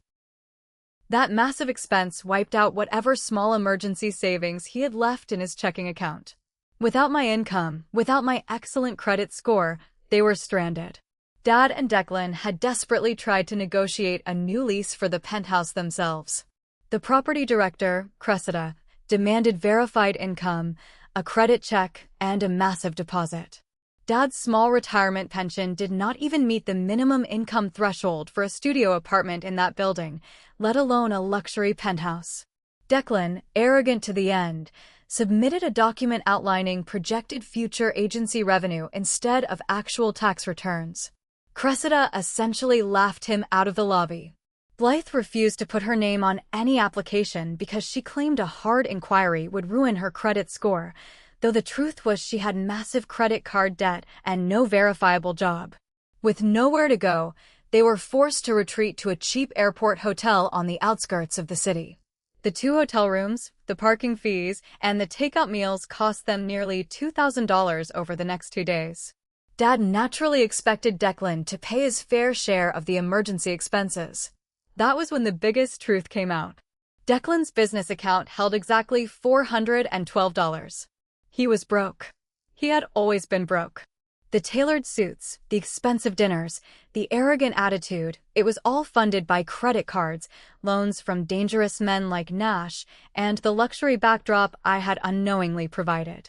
That massive expense wiped out whatever small emergency savings he had left in his checking account. Without my income, without my excellent credit score, they were stranded. Dad and Declan had desperately tried to negotiate a new lease for the penthouse themselves. The property director, Cressida, demanded verified income, a credit check, and a massive deposit. Dad's small retirement pension did not even meet the minimum income threshold for a studio apartment in that building, let alone a luxury penthouse. Declan, arrogant to the end, submitted a document outlining projected future agency revenue instead of actual tax returns. Cressida essentially laughed him out of the lobby. Blythe refused to put her name on any application because she claimed a hard inquiry would ruin her credit score, though the truth was she had massive credit card debt and no verifiable job. With nowhere to go, they were forced to retreat to a cheap airport hotel on the outskirts of the city. The 2 hotel rooms, the parking fees, and the takeout meals cost them nearly $2,000 over the next 2 days. Dad naturally expected Declan to pay his fair share of the emergency expenses. That was when the biggest truth came out. Declan's business account held exactly $412. He was broke. He had always been broke. The tailored suits, the expensive dinners, the arrogant attitude, it was all funded by credit cards, loans from dangerous men like Nash, and the luxury backdrop I had unknowingly provided.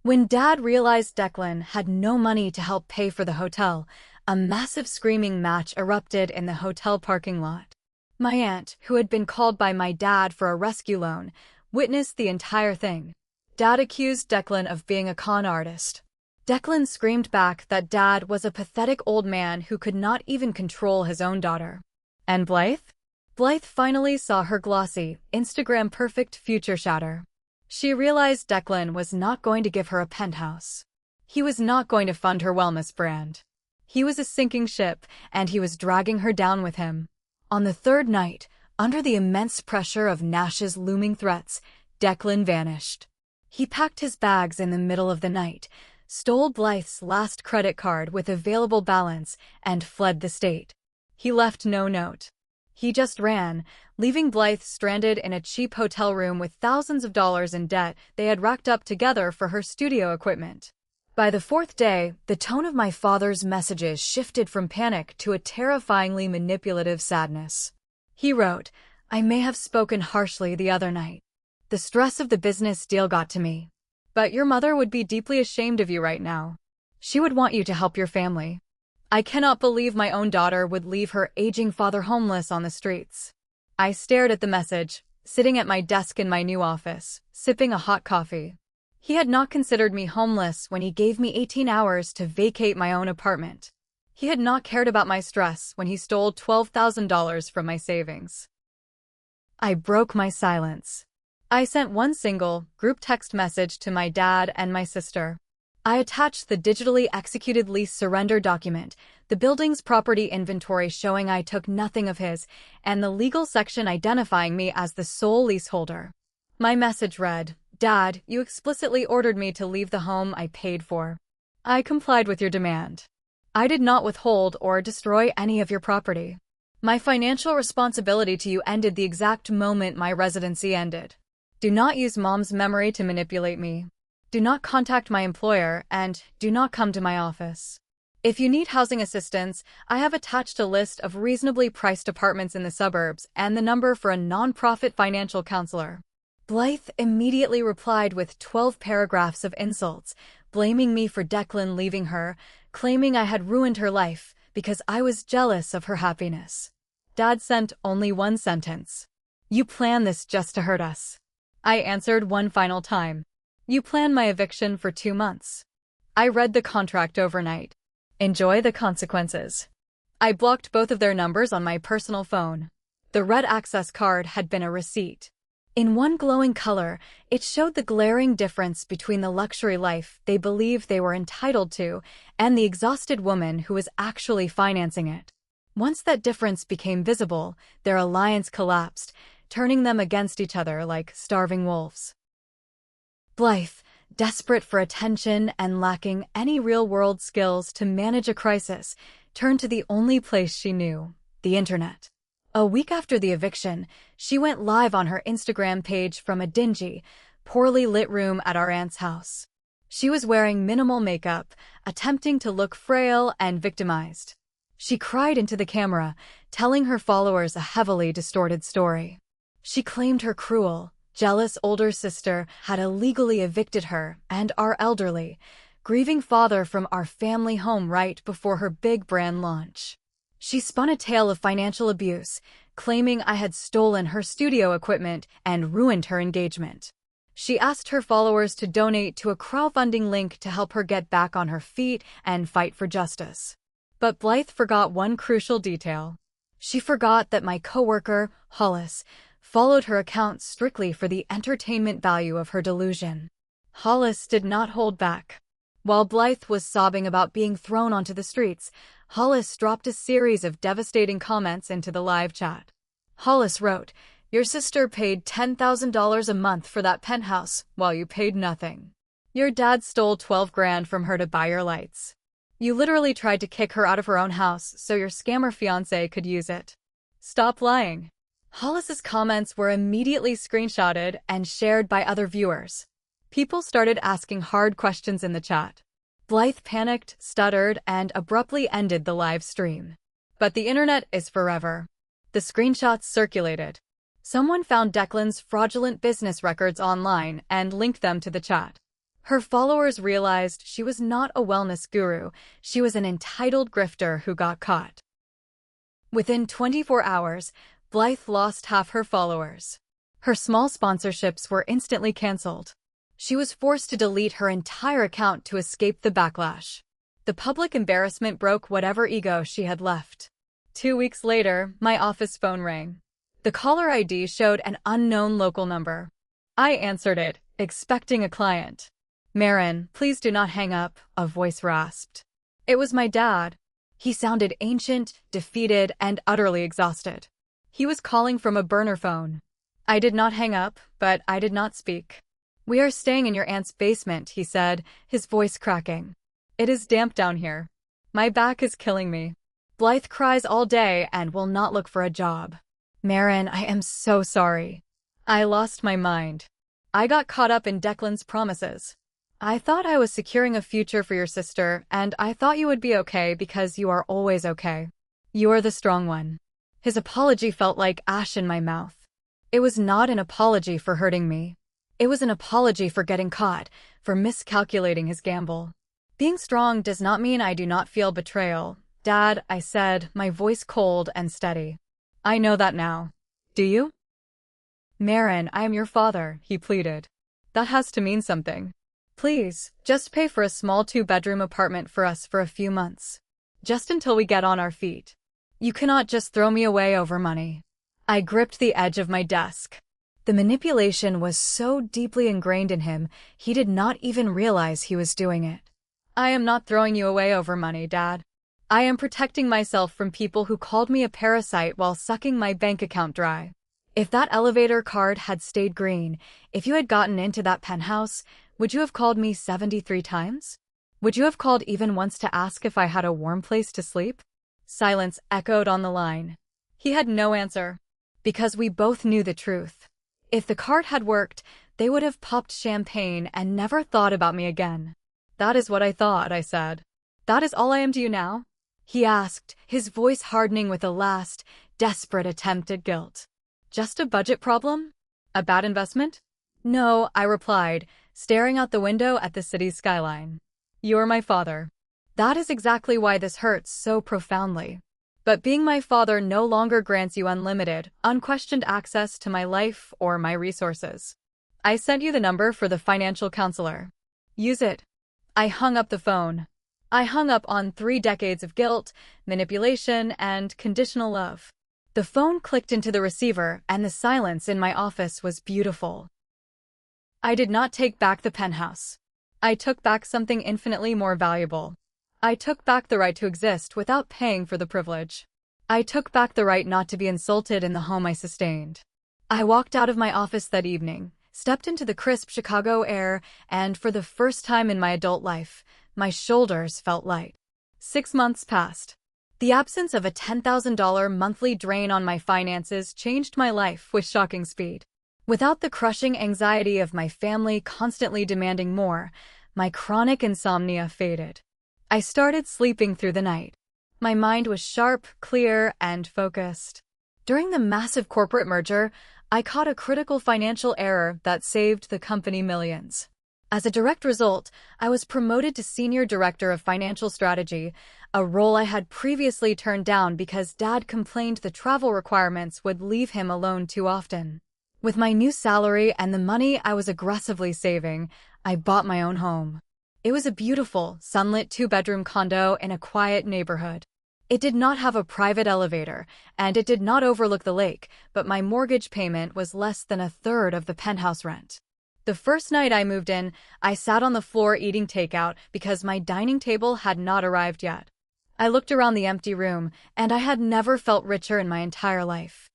When Dad realized Declan had no money to help pay for the hotel, a massive screaming match erupted in the hotel parking lot. My aunt, who had been called by my dad for a rescue loan, witnessed the entire thing. Dad accused Declan of being a con artist. Declan screamed back that Dad was a pathetic old man who could not even control his own daughter. And Blythe? Blythe finally saw her glossy, Instagram-perfect future shatter. She realized Declan was not going to give her a penthouse. He was not going to fund her wellness brand. He was a sinking ship, and he was dragging her down with him. On the 3rd night, under the immense pressure of Nash's looming threats, Declan vanished. He packed his bags in the middle of the night, stole Blythe's last credit card with available balance, and fled the state. He left no note. He just ran, leaving Blythe stranded in a cheap hotel room with thousands of dollars in debt they had racked up together for her studio equipment. By the 4th day, the tone of my father's messages shifted from panic to a terrifyingly manipulative sadness. He wrote, "I may have spoken harshly the other night. The stress of the business deal got to me. But your mother would be deeply ashamed of you right now. She would want you to help your family. I cannot believe my own daughter would leave her aging father homeless on the streets." I stared at the message, sitting at my desk in my new office, sipping a hot coffee. He had not considered me homeless when he gave me 18 hours to vacate my own apartment. He had not cared about my stress when he stole $12,000 from my savings. I broke my silence. I sent one single, group text message to my dad and my sister. I attached the digitally executed lease surrender document, the building's property inventory showing I took nothing of his, and the legal section identifying me as the sole leaseholder. My message read, "Dad, you explicitly ordered me to leave the home I paid for. I complied with your demand. I did not withhold or destroy any of your property. My financial responsibility to you ended the exact moment my residency ended. Do not use Mom's memory to manipulate me. Do not contact my employer, and do not come to my office. If you need housing assistance, I have attached a list of reasonably priced apartments in the suburbs and the number for a nonprofit financial counselor." Blythe immediately replied with 12 paragraphs of insults, blaming me for Declan leaving her, claiming I had ruined her life because I was jealous of her happiness. Dad sent only one sentence. "You planned this just to hurt us." I answered one final time. "You planned my eviction for 2 months." I read the contract overnight. Enjoy the consequences. I blocked both of their numbers on my personal phone. The red access card had been a receipt. In one glowing color, it showed the glaring difference between the luxury life they believed they were entitled to and the exhausted woman who was actually financing it. Once that difference became visible, their alliance collapsed, turning them against each other like starving wolves. Blythe, desperate for attention and lacking any real-world skills to manage a crisis, turned to the only place she knew, the internet. A week after the eviction, she went live on her Instagram page from a dingy, poorly lit room at our aunt's house. She was wearing minimal makeup, attempting to look frail and victimized. She cried into the camera, telling her followers a heavily distorted story. She claimed her cruel, jealous older sister had illegally evicted her and our elderly, grieving father from our family home right before her big brand launch. She spun a tale of financial abuse, claiming I had stolen her studio equipment and ruined her engagement. She asked her followers to donate to a crowdfunding link to help her get back on her feet and fight for justice. But Blythe forgot one crucial detail. She forgot that my coworker, Hollis, followed her account strictly for the entertainment value of her delusion. Hollis did not hold back. While Blythe was sobbing about being thrown onto the streets, Hollis dropped a series of devastating comments into the live chat. Hollis wrote, "Your sister paid $10,000 a month for that penthouse, while you paid nothing. Your dad stole 12 grand from her to buy your lights. You literally tried to kick her out of her own house so your scammer fiancé could use it. Stop lying." Hollis's comments were immediately screenshotted and shared by other viewers. People started asking hard questions in the chat. Blythe panicked, stuttered, and abruptly ended the live stream. But the internet is forever. The screenshots circulated. Someone found Declan's fraudulent business records online and linked them to the chat. Her followers realized she was not a wellness guru, she was an entitled grifter who got caught. Within 24 hours, Blythe lost half her followers. Her small sponsorships were instantly canceled. She was forced to delete her entire account to escape the backlash. The public embarrassment broke whatever ego she had left. 2 weeks later, my office phone rang. The caller ID showed an unknown local number. I answered it, expecting a client. "Marin, please do not hang up," a voice rasped. It was my dad. He sounded ancient, defeated, and utterly exhausted. He was calling from a burner phone. I did not hang up, but I did not speak. "We are staying in your aunt's basement," he said, his voice cracking. "It is damp down here. My back is killing me. Blythe cries all day and will not look for a job. Marin, I am so sorry. I lost my mind. I got caught up in Declan's promises. I thought I was securing a future for your sister, and I thought you would be okay because you are always okay. You are the strong one." His apology felt like ash in my mouth. It was not an apology for hurting me. It was an apology for getting caught, for miscalculating his gamble. "Being strong does not mean I do not feel betrayal, Dad," I said, my voice cold and steady. "I know that now. Do you?" "Marin, I am your father," he pleaded. "That has to mean something. Please, just pay for a small 2-bedroom apartment for us for a few months. Just until we get on our feet. You cannot just throw me away over money." I gripped the edge of my desk. The manipulation was so deeply ingrained in him, he did not even realize he was doing it. "I am not throwing you away over money, Dad. I am protecting myself from people who called me a parasite while sucking my bank account dry. If that elevator card had stayed green, if you had gotten into that penthouse, would you have called me 73 times? Would you have called even once to ask if I had a warm place to sleep?" Silence echoed on the line. He had no answer. Because we both knew the truth. If the card had worked, they would have popped champagne and never thought about me again. "That is what I thought," I said. "That is all I am to you now?" he asked, his voice hardening with a last, desperate attempt at guilt. "Just a budget problem? A bad investment?" "No," I replied, staring out the window at the city's skyline. "You are my father. That is exactly why this hurts so profoundly. But being my father no longer grants you unlimited, unquestioned access to my life or my resources. I sent you the number for the financial counselor. Use it." I hung up the phone. I hung up on 3 decades of guilt, manipulation, and conditional love. The phone clicked into the receiver, and the silence in my office was beautiful. I did not take back the penthouse. I took back something infinitely more valuable. I took back the right to exist without paying for the privilege. I took back the right not to be insulted in the home I sustained. I walked out of my office that evening, stepped into the crisp Chicago air, and for the first time in my adult life, my shoulders felt light. 6 months passed. The absence of a $10,000 monthly drain on my finances changed my life with shocking speed. Without the crushing anxiety of my family constantly demanding more, my chronic insomnia faded. I started sleeping through the night. My mind was sharp, clear, and focused. During the massive corporate merger, I caught a critical financial error that saved the company millions. As a direct result, I was promoted to Senior Director of Financial Strategy, a role I had previously turned down because Dad complained the travel requirements would leave him alone too often. With my new salary and the money I was aggressively saving, I bought my own home. It was a beautiful, sunlit two-bedroom condo in a quiet neighborhood. It did not have a private elevator, and it did not overlook the lake, but my mortgage payment was less than a third of the penthouse rent. The first night I moved in, I sat on the floor eating takeout because my dining table had not arrived yet. I looked around the empty room, and I had never felt richer in my entire life.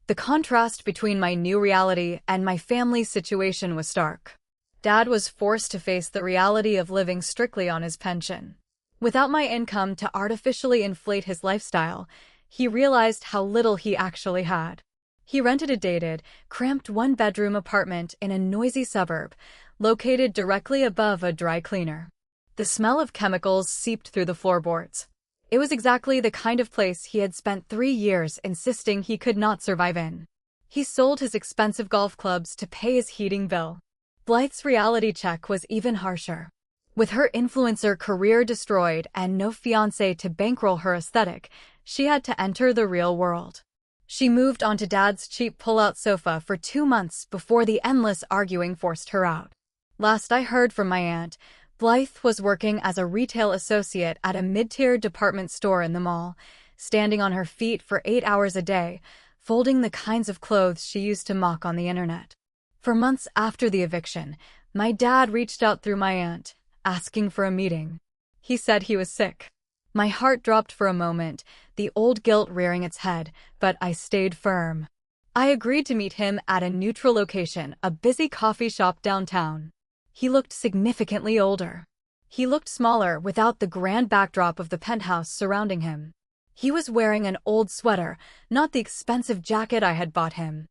The contrast between my new reality and my family's situation was stark. Dad was forced to face the reality of living strictly on his pension. Without my income to artificially inflate his lifestyle, he realized how little he actually had. He rented a dated, cramped one-bedroom apartment in a noisy suburb, located directly above a dry cleaner. The smell of chemicals seeped through the floorboards. It was exactly the kind of place he had spent 3 years insisting he could not survive in. He sold his expensive golf clubs to pay his heating bill. Blythe's reality check was even harsher. With her influencer career destroyed and no fiancé to bankroll her aesthetic, she had to enter the real world. She moved onto Dad's cheap pull-out sofa for 2 months before the endless arguing forced her out. Last I heard from my aunt, Blythe was working as a retail associate at a mid-tier department store in the mall, standing on her feet for 8 hours a day, folding the kinds of clothes she used to mock on the internet. For months after the eviction, my dad reached out through my aunt, asking for a meeting. He said he was sick. My heart dropped for a moment, the old guilt rearing its head, but I stayed firm. I agreed to meet him at a neutral location, a busy coffee shop downtown. He looked significantly older. He looked smaller without the grand backdrop of the penthouse surrounding him. He was wearing an old sweater, not the expensive jacket I had bought him.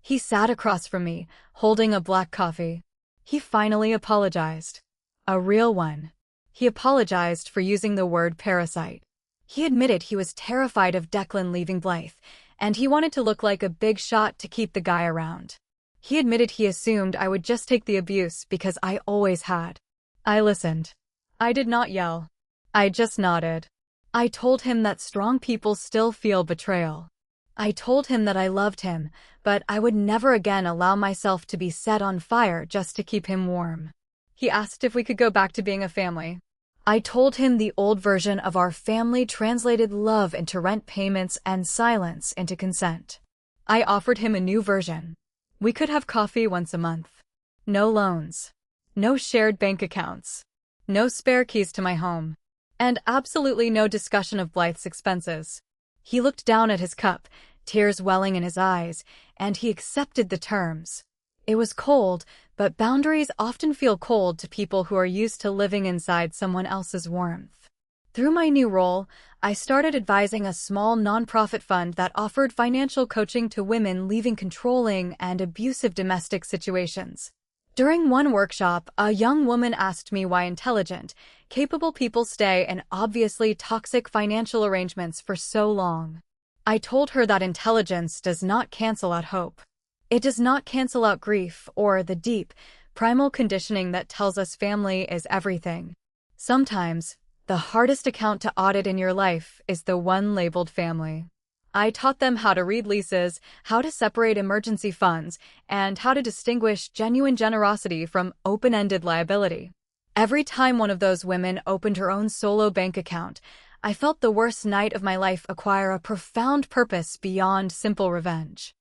He sat across from me, holding a black coffee. He finally apologized. A real one. He apologized for using the word parasite. He admitted he was terrified of Declan leaving Blythe, and he wanted to look like a big shot to keep the guy around. He admitted he assumed I would just take the abuse because I always had. I listened. I did not yell. I just nodded. I told him that strong people still feel betrayal. I told him that I loved him, but I would never again allow myself to be set on fire just to keep him warm. He asked if we could go back to being a family. I told him the old version of our family translated love into rent payments and silence into consent. I offered him a new version. We could have coffee once a month. No loans. No shared bank accounts. No spare keys to my home. And absolutely no discussion of Blythe's expenses. He looked down at his cup, tears welling in his eyes, and he accepted the terms. It was cold, but boundaries often feel cold to people who are used to living inside someone else's warmth. Through my new role, I started advising a small nonprofit fund that offered financial coaching to women leaving controlling and abusive domestic situations. During one workshop, a young woman asked me why intelligent, capable people stay in obviously toxic financial arrangements for so long. I told her that intelligence does not cancel out hope. It does not cancel out grief or the deep, primal conditioning that tells us family is everything. Sometimes, the hardest account to audit in your life is the one labeled family. I taught them how to read leases, how to separate emergency funds, and how to distinguish genuine generosity from open-ended liability. Every time one of those women opened her own solo bank account, I felt the worst night of my life acquire a profound purpose beyond simple revenge.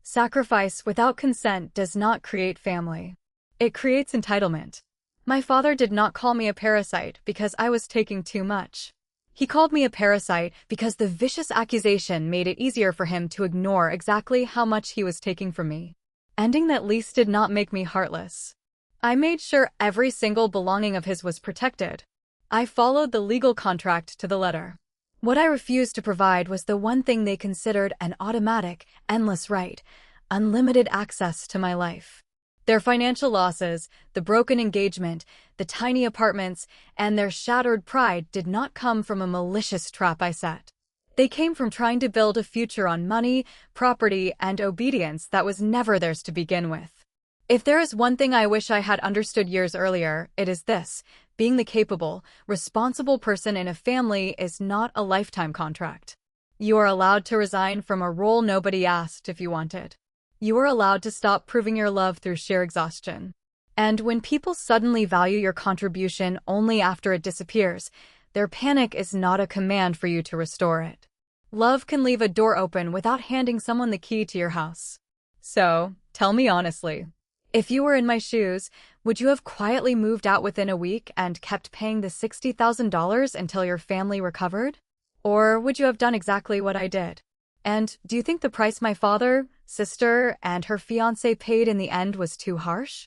Sacrifice without consent does not create family. It creates entitlement. My father did not call me a parasite because I was taking too much. He called me a parasite because the vicious accusation made it easier for him to ignore exactly how much he was taking from me. Ending that lease did not make me heartless. I made sure every single belonging of his was protected. I followed the legal contract to the letter. What I refused to provide was the one thing they considered an automatic, endless right, unlimited access to my life. Their financial losses, the broken engagement, the tiny apartments, and their shattered pride did not come from a malicious trap I set. They came from trying to build a future on money, property, and obedience that was never theirs to begin with. If there is one thing I wish I had understood years earlier, it is this: being the capable, responsible person in a family is not a lifetime contract. You are allowed to resign from a role nobody asked if you wanted. You are allowed to stop proving your love through sheer exhaustion. And when people suddenly value your contribution only after it disappears, their panic is not a command for you to restore it. Love can leave a door open without handing someone the key to your house. So, tell me honestly, if you were in my shoes, would you have quietly moved out within a week and kept paying the $60,000 until your family recovered? Or would you have done exactly what I did? And do you think the price my father, sister, and her fiancé paid in the end was too harsh?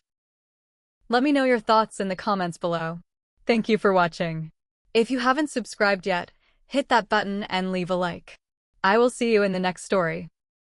Let me know your thoughts in the comments below. Thank you for watching. If you haven't subscribed yet, hit that button and leave a like. I will see you in the next story.